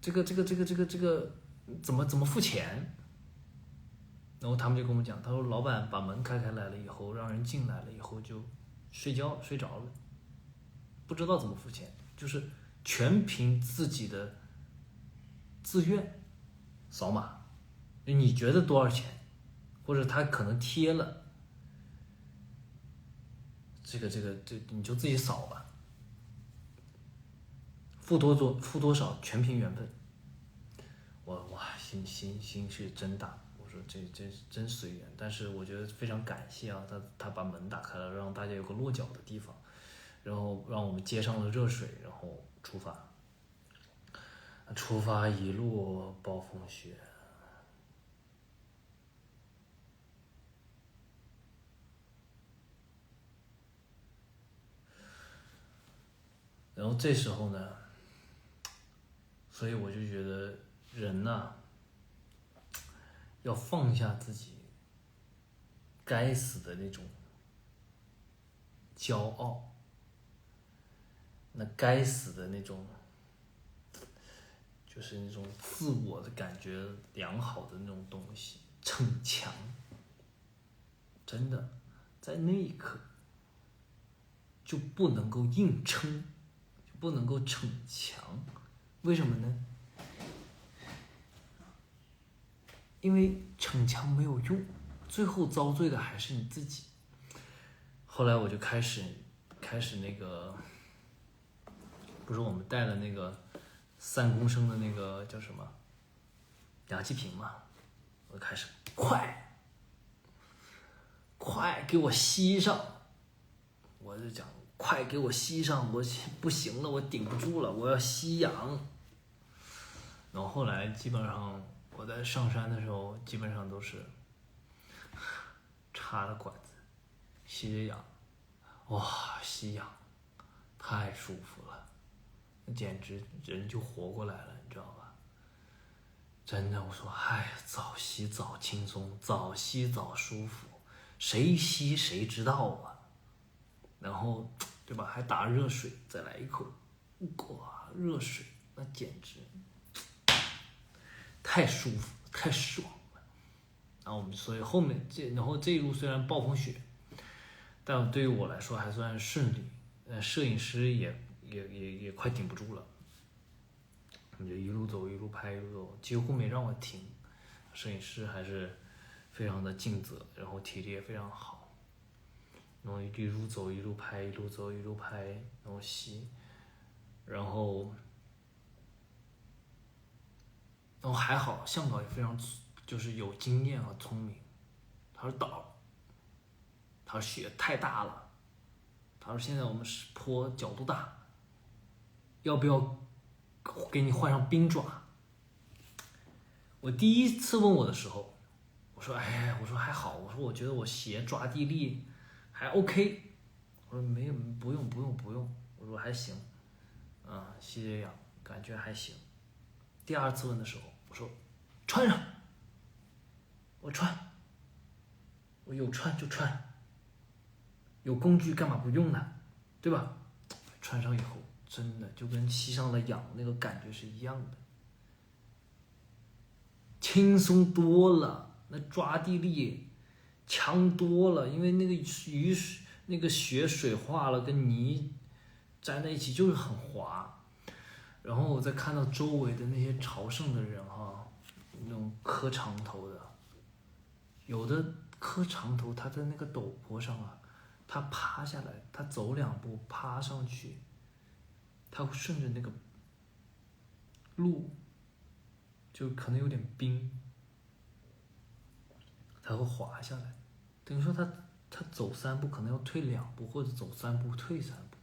这个怎么付钱？然后他们就跟我们讲，他说老板把门开来了以后，让人进来了以后就睡着了，不知道怎么付钱，就是全凭自己的自愿扫码，你觉得多少钱，或者他可能贴了，这你就自己扫吧，付多少全凭缘分。哇，心是真大。这真随缘，但是我觉得非常感谢啊，他把门打开了，让大家有个落脚的地方，然后让我们接上了热水，然后出发一路暴风雪，然后这时候呢，所以我就觉得人呐，要放下自己该死的那种骄傲，那该死的那种就是那种自我的感觉良好的那种东西，逞强。真的在那一刻就不能够硬撑，就不能够逞强。为什么呢？因为逞强没有用，最后遭罪的还是你自己。后来我就开始那个，不是我们带了那个3公升的那个叫什么氧气瓶嘛，我就开始快给我吸上，我就讲快给我吸上，我不行了，我顶不住了，我要吸氧。然后后来基本上我在上山的时候，基本上都是插的管子，吸着氧，哇，吸氧太舒服了，那简直人就活过来了，你知道吧？真的，我说，哎，早吸早轻松，早吸早舒服，谁吸谁知道啊？然后，对吧？还打热水，再来一口，哇，热水那简直太舒服，太爽了。然后我们所以后面然后这一路虽然暴风雪，但对于我来说还算顺利。摄影师也快顶不住了，我们就一路走一路拍一路走，几乎没让我停。摄影师还是非常的尽责，然后体力也非常好，然后一路走一路拍，一路走一路拍，然后吸，然后还好，向导也非常就是有经验和聪明。他说导，他说雪太大了，他说现在我们是坡角度大，要不要给你换上冰爪？我第一次问我的时候，我说哎，我说还好，我说我觉得我鞋抓地力还 OK， 我说没有，不用，我说还行，吸着氧感觉还行。第二次问的时候，我说穿上，我穿，我有穿就穿，有工具干嘛不用呢？对吧？穿上以后，真的就跟吸上了氧那个感觉是一样的，轻松多了，那抓地力强多了，因为那个那个雪化了，跟泥粘在一起就是很滑。然后我再看到周围的那些朝圣的人哈，那种磕长头的，有的磕长头，他在那个陡坡上啊，他趴下来，他走两步趴上去，他会顺着那个路，就可能有点冰，他会滑下来，等于说他走三步可能要退两步，或者走三步退三步。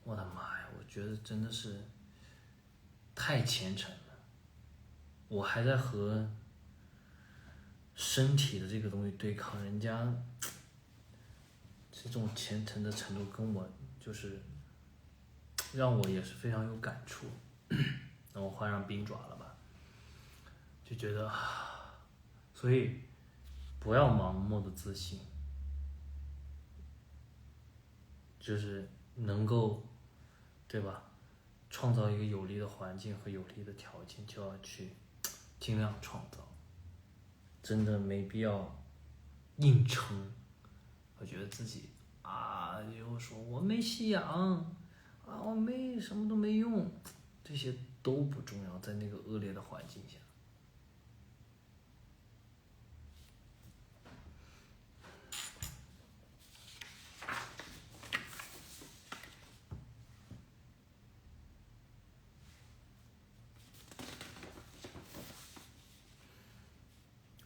我的妈呀，我觉得真的是太虔诚了。我还在和身体的这个东西对抗，人家这种虔诚的程度跟我就是让我也是非常有感触。然后换上冰爪了吧，就觉得，所以不要盲目的自信，就是能够，对吧？创造一个有利的环境和有利的条件，就要去尽量创造，真的没必要硬撑。我觉得自己又说我没吸氧我没什么都没用，这些都不重要，在那个恶劣的环境下。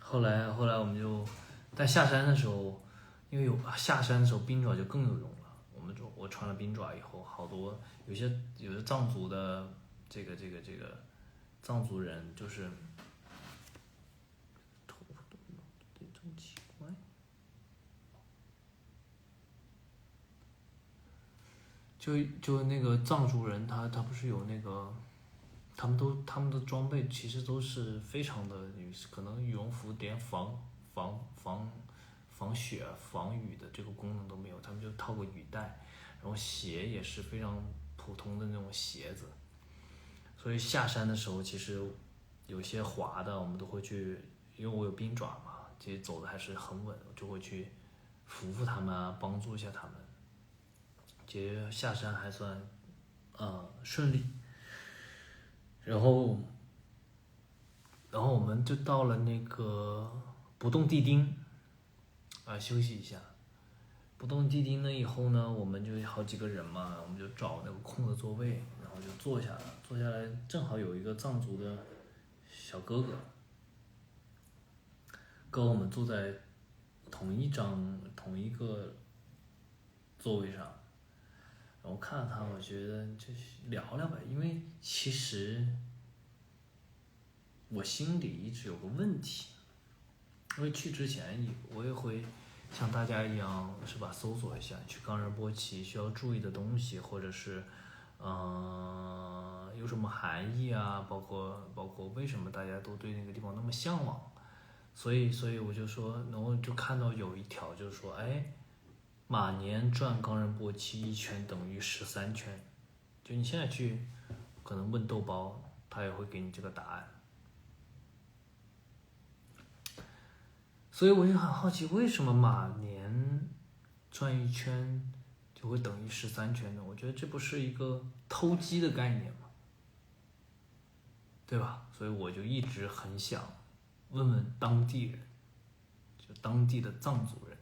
后来我们就，但下山的时候，因为下山的时候冰爪就更有用了。我穿了冰爪以后，好多有的藏族的这个藏族人就是头发都弄得这么奇怪，就那个藏族人他不是有那个。他们的装备其实都是非常的，可能羽绒服连防雪、防雨的这个功能都没有，他们就套个雨带，然后鞋也是非常普通的那种鞋子，所以下山的时候其实有些滑的我们都会去，因为我有冰爪嘛，其实走的还是很稳，我就会去扶他们啊，帮助一下他们，其实下山还算顺利。然后我们就到了那个不动地丁休息一下。不动地丁了以后呢，我们就好几个人嘛，我们就找那个空的座位，然后就坐下了。坐下来正好有一个藏族的小哥哥跟我们坐在同一个座位上，然后看了他，我觉得就聊聊呗，因为其实我心里一直有个问题，因为去之前我也会像大家一样是吧，搜索一下去冈仁波齐需要注意的东西，或者是有什么含义啊，包括为什么大家都对那个地方那么向往。所以我就说，然后就看到有一条就是说，哎，马年转冈仁波齐一圈等于13圈，就你现在去可能问豆包，他也会给你这个答案。所以我就很好奇，为什么马年转一圈就会等于13圈呢？我觉得这不是一个偷鸡的概念吗？对吧？所以我就一直很想问问当地人，就当地的藏族人，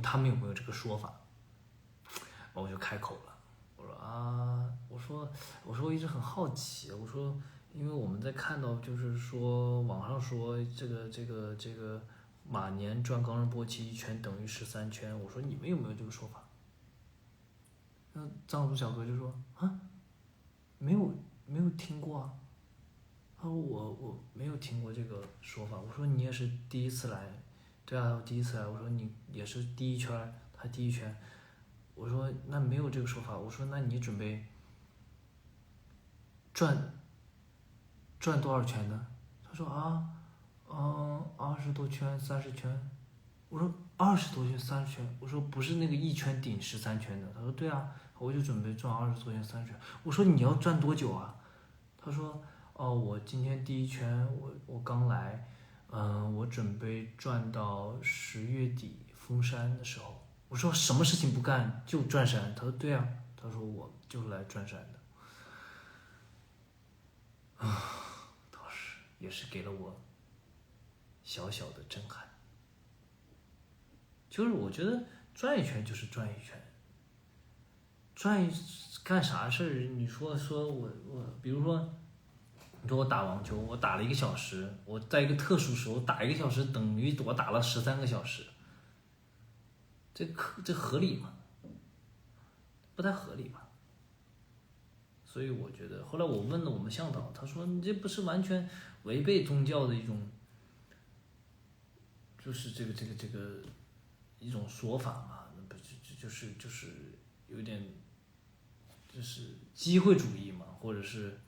他们有没有这个说法？我就开口了，我说啊，我一直很好奇，我说，因为我们在看到就是说网上说这个马年转冈仁波齐一圈等于13圈，我说你们有没有这个说法？那藏族小哥就说啊，没有听过啊。他说我没有听过这个说法。我说你也是第一次来？对啊，我第一次来。我说你也是第一圈，他第一圈。我说那没有这个说法。我说那你准备转多少圈呢？他说啊，20多圈，30圈。我说20多圈30圈。我说不是那个一圈顶13圈的。他说对啊，我就准备转20多圈30圈。我说你要转多久啊？他说哦，我今天第一圈我刚来，我准备转到10月底封山的时候。我说什么事情不干就转山？他说对啊，他说我就是来转山的。当时也是给了我小小的震撼，就是我觉得转一圈就是转一圈，干啥事儿？你说我，比如说，你说我打网球，我打了1个小时，我在一个特殊时候打1个小时，等于我打了13个小时，这合理吗？不太合理吧？所以我觉得，后来我问了我们向导，他说你这不是完全违背宗教的一种，就是这个一种说法嘛？那不就是有点就是机会主义嘛，或者是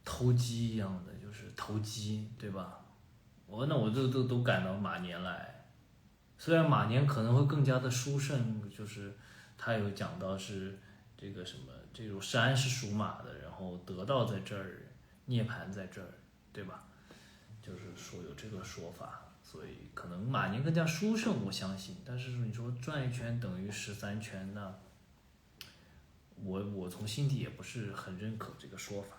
投机一样的，就是投机，对吧？我都赶到马年来，虽然马年可能会更加的殊胜，就是他有讲到是这个什么，这种山是属马的，然后得道在这儿，涅槃在这儿，对吧？就是说有这个说法，所以可能马年更加殊胜，我相信。但是你说转一圈等于13圈，那我从心底也不是很认可这个说法。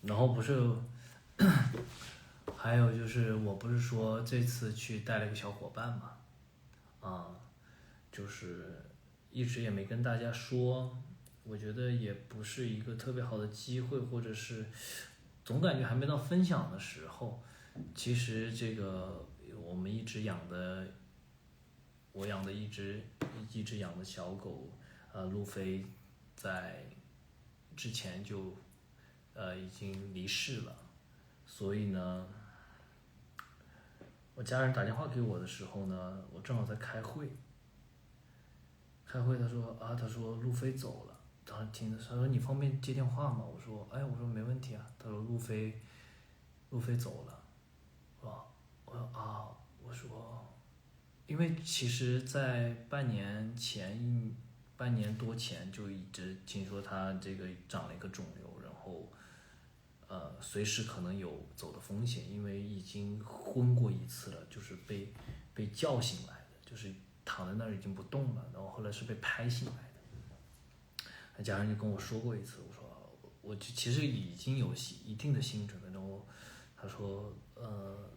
然后不是，还有就是我不是说这次去带了个小伙伴嘛，就是一直也没跟大家说，我觉得也不是一个特别好的机会，或者是总感觉还没到分享的时候。其实这个我们一直养的，我养的一直养的小狗，路飞，在之前就已经离世了，所以呢，我家人打电话给我的时候呢，我正好在开会。他说路飞走了。当时听的，他说你方便接电话吗？我说没问题啊。他说路飞走了，我说啊，我说，因为其实，在半年多前就一直听说他这个长了一个肿瘤，然后随时可能有走的风险，因为已经昏过一次了，就是被叫醒来的，就是躺在那儿已经不动了，然后后来是被拍醒来的。他家人就跟我说过一次，我说我其实已经有一定的心理准备，然后他说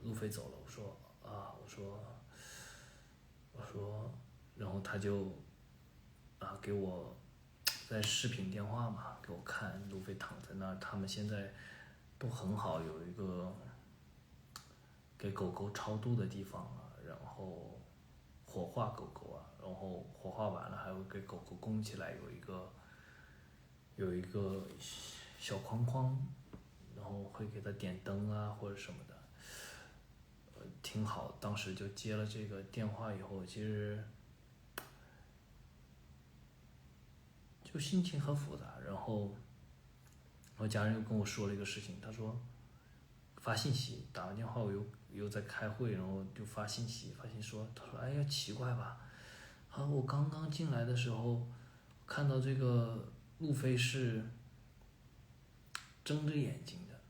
路飞走了，我说啊，我说，然后他就给我在视频电话嘛，给我看路飞躺在那儿，他们现在都很好，有一个给狗狗超度的地方啊，然后火化狗狗啊，然后火化完了还会给狗狗供起来，有一个有一个小框框，然后会给他点灯啊或者什么的，挺好。当时就接了这个电话以后，其实就心情很复杂。然后我家人又跟我说了一个事情，他说发信息打完电话，我又在开会，然后就发信息说，他说哎呀奇怪吧，我刚刚进来的时候看到这个路飞是睁着眼睛的，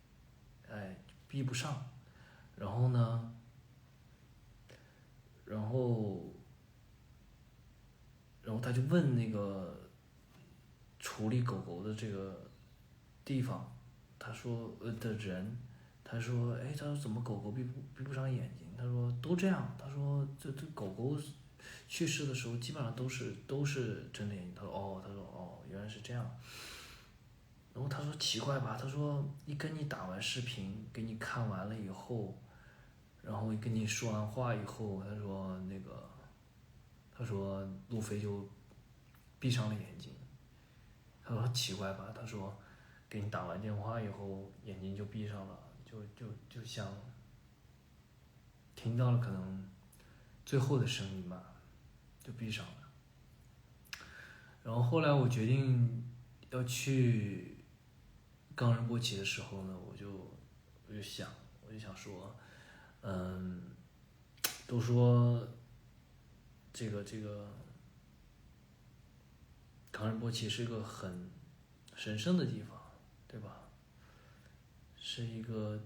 哎闭不上，然后呢，然后他就问那个处理狗狗的这个地方，他说的人，他说哎，他说怎么狗狗闭不上眼睛？他说都这样，他说这狗狗去世的时候基本上都是睁着眼睛。他说哦原来是这样。然后他说奇怪吧，他说一跟你打完视频，给你看完了以后，然后跟你说完话以后，他说路飞就闭上了眼睛。他说奇怪吧，他说给你打完电话以后眼睛就闭上了，就像听到了可能最后的声音吧，就闭上了。然后后来我决定要去冈仁波齐的时候呢，我就想说，都说这个冈仁波齐是一个很神圣的地方，对吧？是一个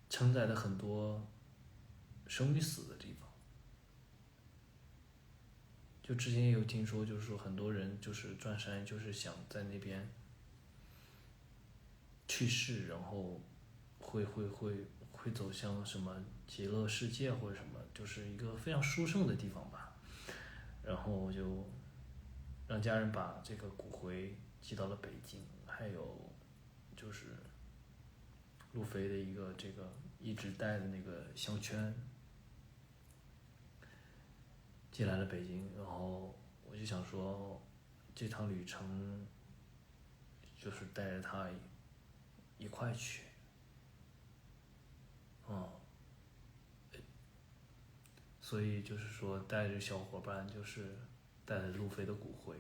承载了很多生与死的地方。就之前也有听说，就是说很多人就是转山，就是想在那边去世，然后会走向什么极乐世界或者什么，就是一个非常殊胜的地方吧。然后我就让家人把这个骨灰寄到了北京，还有就是路飞的一个这个一直戴的那个项圈寄来了北京。然后我就想说，这趟旅程就是带着他一块去，所以就是说带着小伙伴，就是带着路飞的骨灰，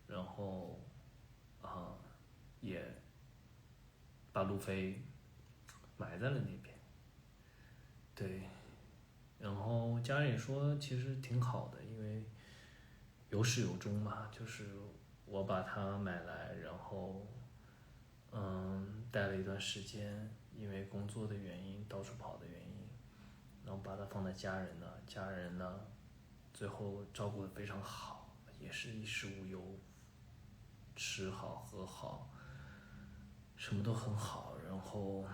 然后也把路飞埋在了那边。对，然后家人也说其实挺好的，因为有始有终嘛，就是我把它买来，然后带了一段时间，因为工作的原因到处跑的原因，然后把它放在家人呢最后照顾得非常好，也是衣食无忧，吃好喝好，什么都很好。然后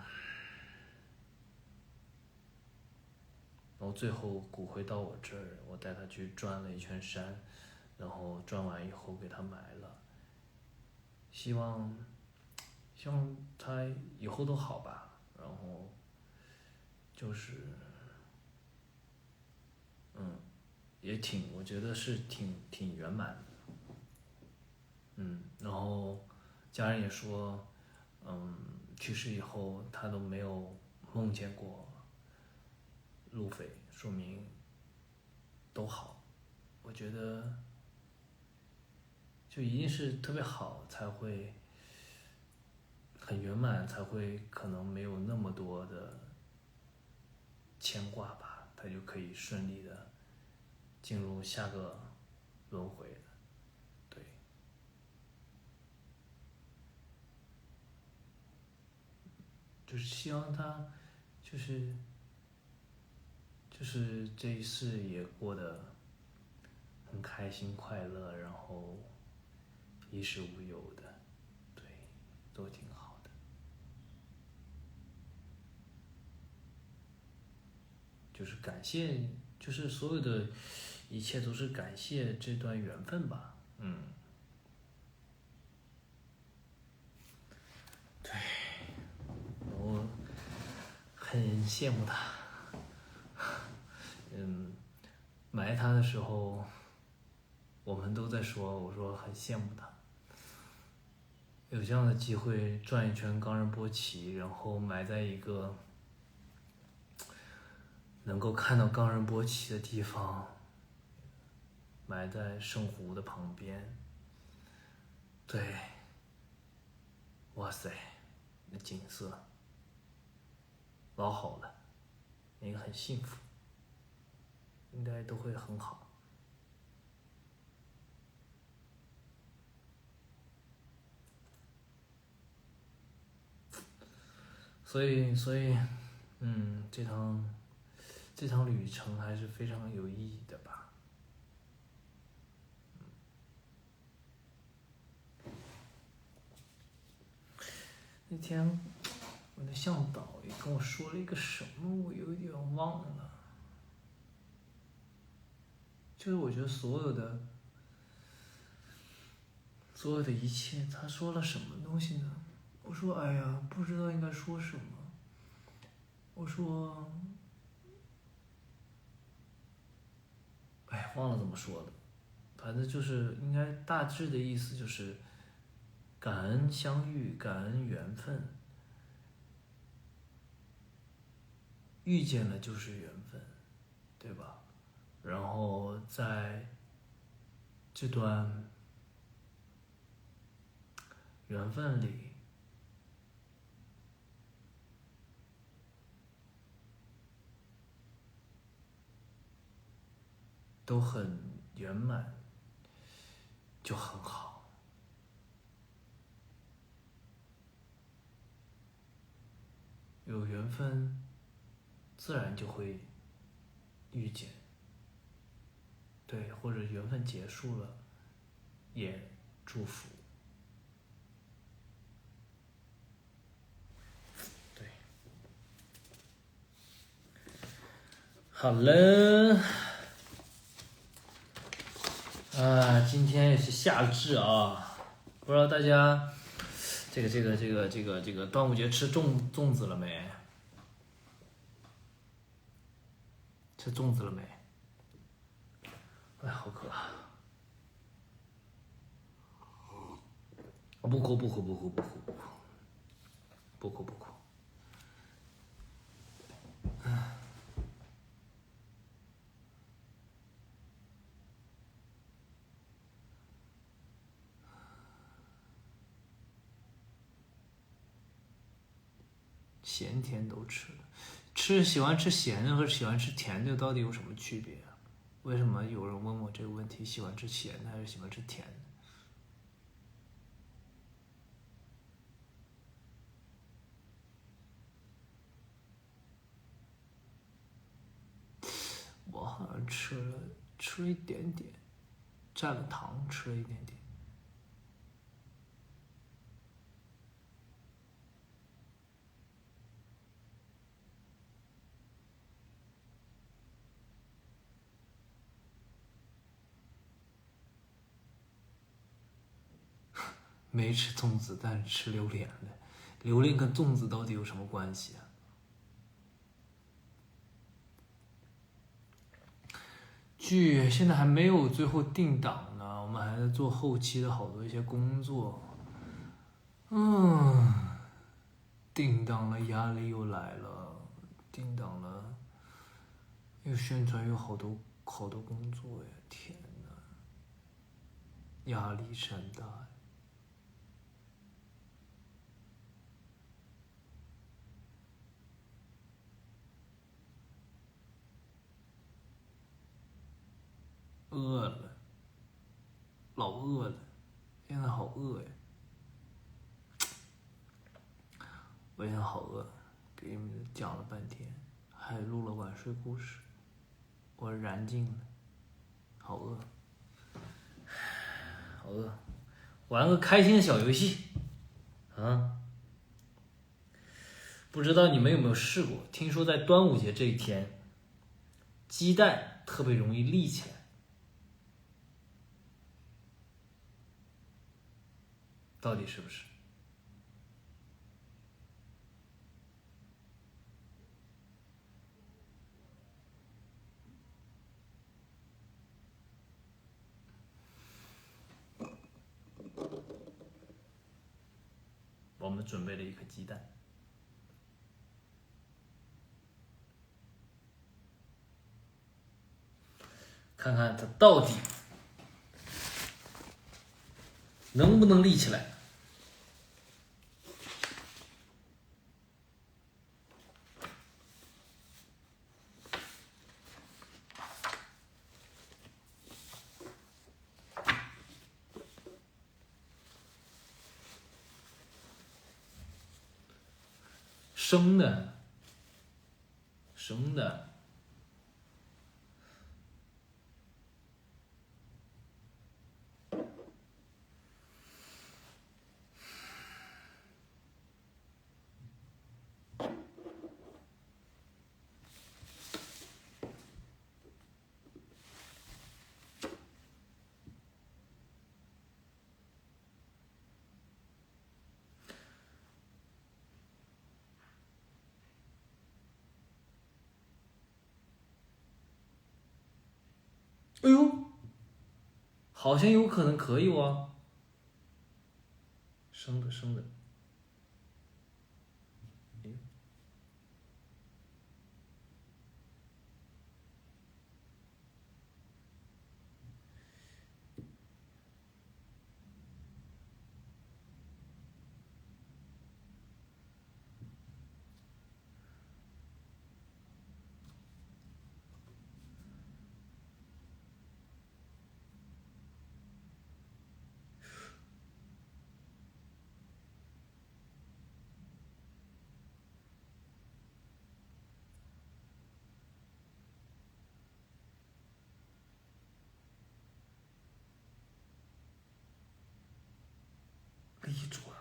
最后骨灰到我这儿，我带他去转了一圈山，然后转完以后给他埋了，希望他以后都好吧。然后就是也我觉得是挺圆满的。然后家人也说，去世以后他都没有梦见过路飞，说明都好。我觉得就一定是特别好才会很圆满，才会可能没有那么多的牵挂吧，他就可以顺利的进入下个轮回的。对，就是希望他就是这一世也过得很开心快乐，然后衣食无忧的，对，都挺好的。就是感谢，就是所有的一切都是感谢这段缘分吧。对，我很羡慕他。埋他的时候，我们都在说，我说很羡慕他。有这样的机会转一圈冈仁波齐，然后埋在一个能够看到冈仁波齐的地方，埋在圣湖的旁边。对，哇塞，那景色老好了，应该很幸福，应该都会很好。所以，这趟旅程还是非常有意义的吧。那天我的向导也跟我说了一个什么，我有点忘了。就是我觉得所有的一切，他说了什么东西呢？我说哎呀，不知道应该说什么。我说，哎，忘了怎么说的，反正就是应该大致的意思就是感恩相遇，感恩缘分，遇见了就是缘分，对吧？然后在这段缘分里，都很圆满，就很好。有缘分，自然就会遇见。对，或者缘分结束了，也祝福。对，好了，今天也是夏至啊，不知道大家这个端午节吃粽子了没？吃粽子了没？哎，好渴啊！不哭不哭不哭不哭不哭不哭不哭。咸甜都吃了，喜欢吃咸的和喜欢吃甜的到底有什么区别啊？为什么有人问我这个问题，喜欢吃咸的还是喜欢吃甜的？我好像吃了一点点，蘸了糖吃了一点点。没吃粽子，但是吃榴莲了。榴莲跟粽子到底有什么关系啊？剧现在还没有最后定档呢，我们还在做后期的好多一些工作。定档了，压力又来了。定档了，又宣传，有好多工作呀！天哪，压力山大。饿了，老饿了，现在好饿呀！我现在好饿，给你们讲了半天，还录了晚睡故事，我燃尽了，好饿，好饿，玩个开心的小游戏，不知道你们有没有试过？听说在端午节这一天，鸡蛋特别容易立起来，到底是不是？我们准备了一颗鸡蛋，看看它到底能不能立起来。生的，生的。哎呦，好像有可能可以哦。生的，生的。立住了，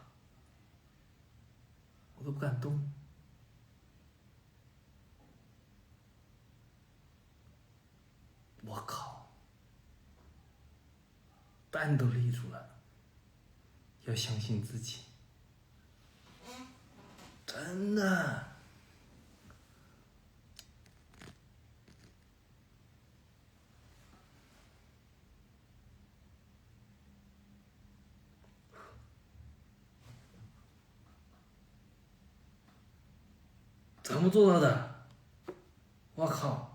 我都不敢动。我靠，蛋都立住了，要相信自己，真的。怎么做到的？我靠！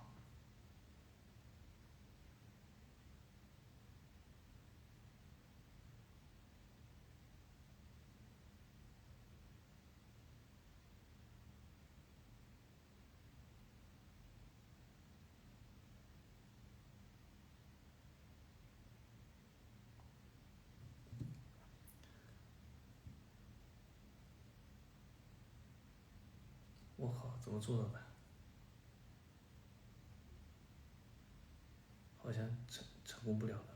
我靠，怎么做到的？好像成功不了了。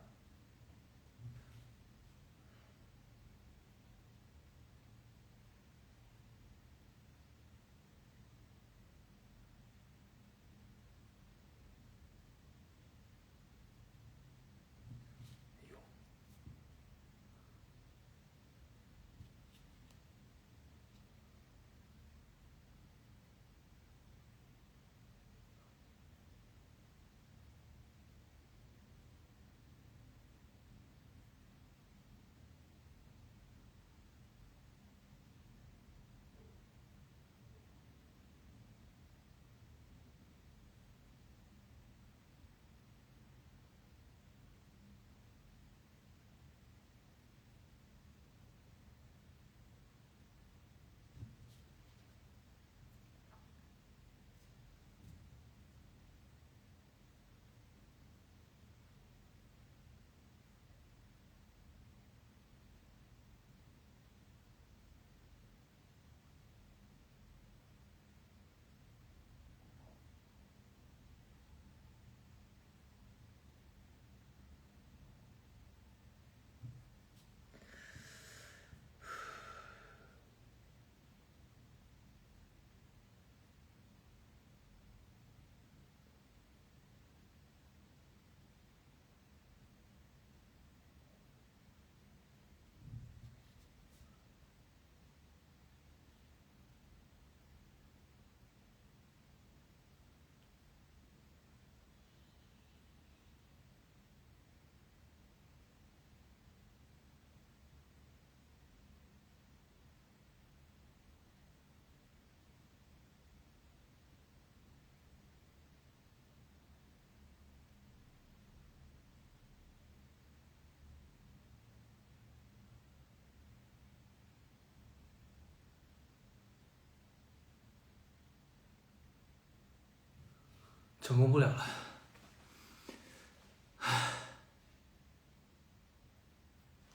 成功不了了。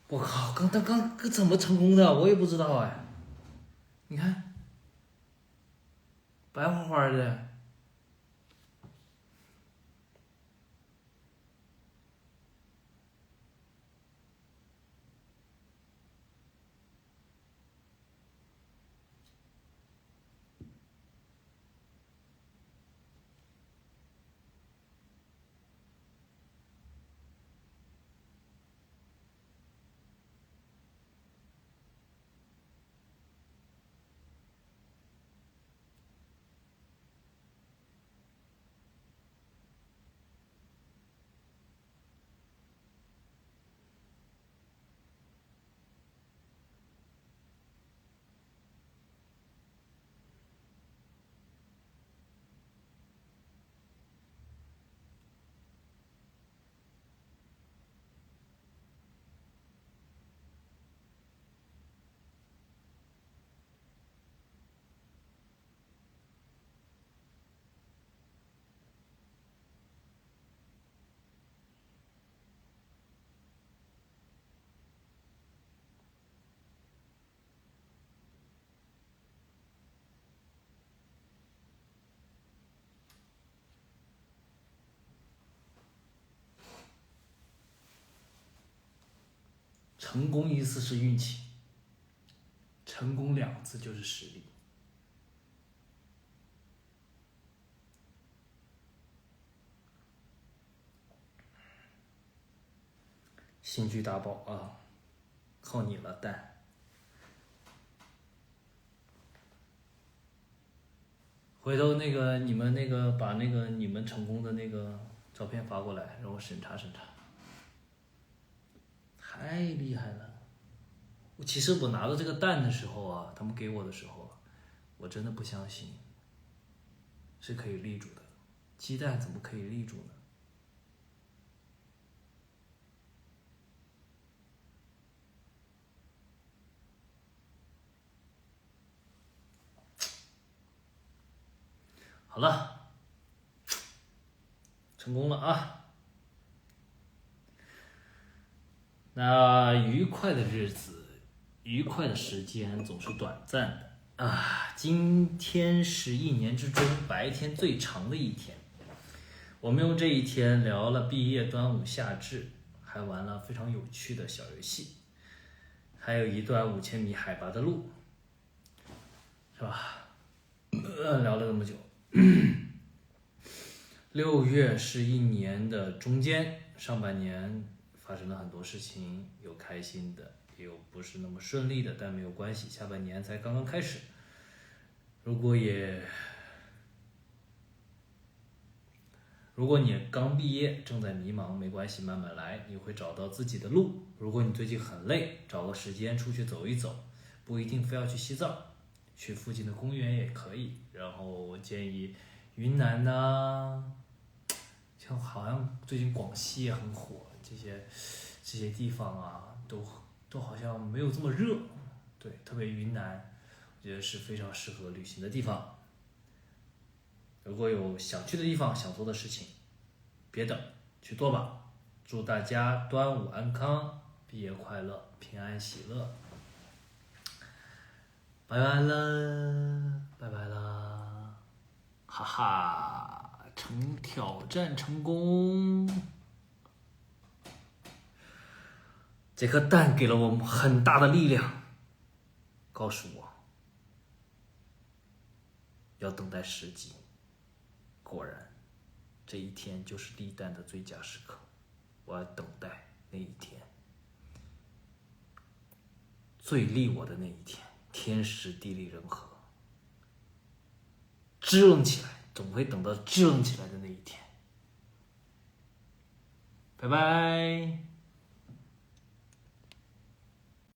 我靠，刚怎么成功的？我也不知道哎。你看，白花花的。成功一次是运气，成功2次就是实力。新居大宝啊，靠你了，蛋。回头那个你们那个把那个你们成功的那个照片发过来，让我审查审查。太厉害了！其实我拿到这个蛋的时候啊，他们给我的时候，我真的不相信是可以立住的。鸡蛋怎么可以立住呢？好了，成功了啊！那愉快的日子，愉快的时间总是短暂的啊！今天是1年之中白天最长的一天，我们用这一天聊了毕业、端午、夏至，还玩了非常有趣的小游戏，还有一段5000米海拔的路，是吧？聊了那么久。6月是1年的中间，上半年发生了很多事情，有开心的，也有不是那么顺利的，但没有关系，下半年才刚刚开始。如果你刚毕业，正在迷茫，没关系，慢慢来，你会找到自己的路。如果你最近很累，找个时间出去走一走，不一定非要去西藏，去附近的公园也可以。然后我建议云南呐，像好像最近广西也很火，这些地方啊，都好像没有这么热。对，特别云南，我觉得是非常适合旅行的地方。如果有想去的地方，想做的事情，别等，去做吧。祝大家端午安康，毕业快乐，平安喜乐。拜拜了，拜拜了，哈哈，挑战成功。这颗蛋给了我们很大的力量，告诉我要等待时机。果然，这一天就是立蛋的最佳时刻，我要等待那一天，最利我的那一天，天时地利人和，支棱起来，总会等到支棱起来的那一天。拜拜。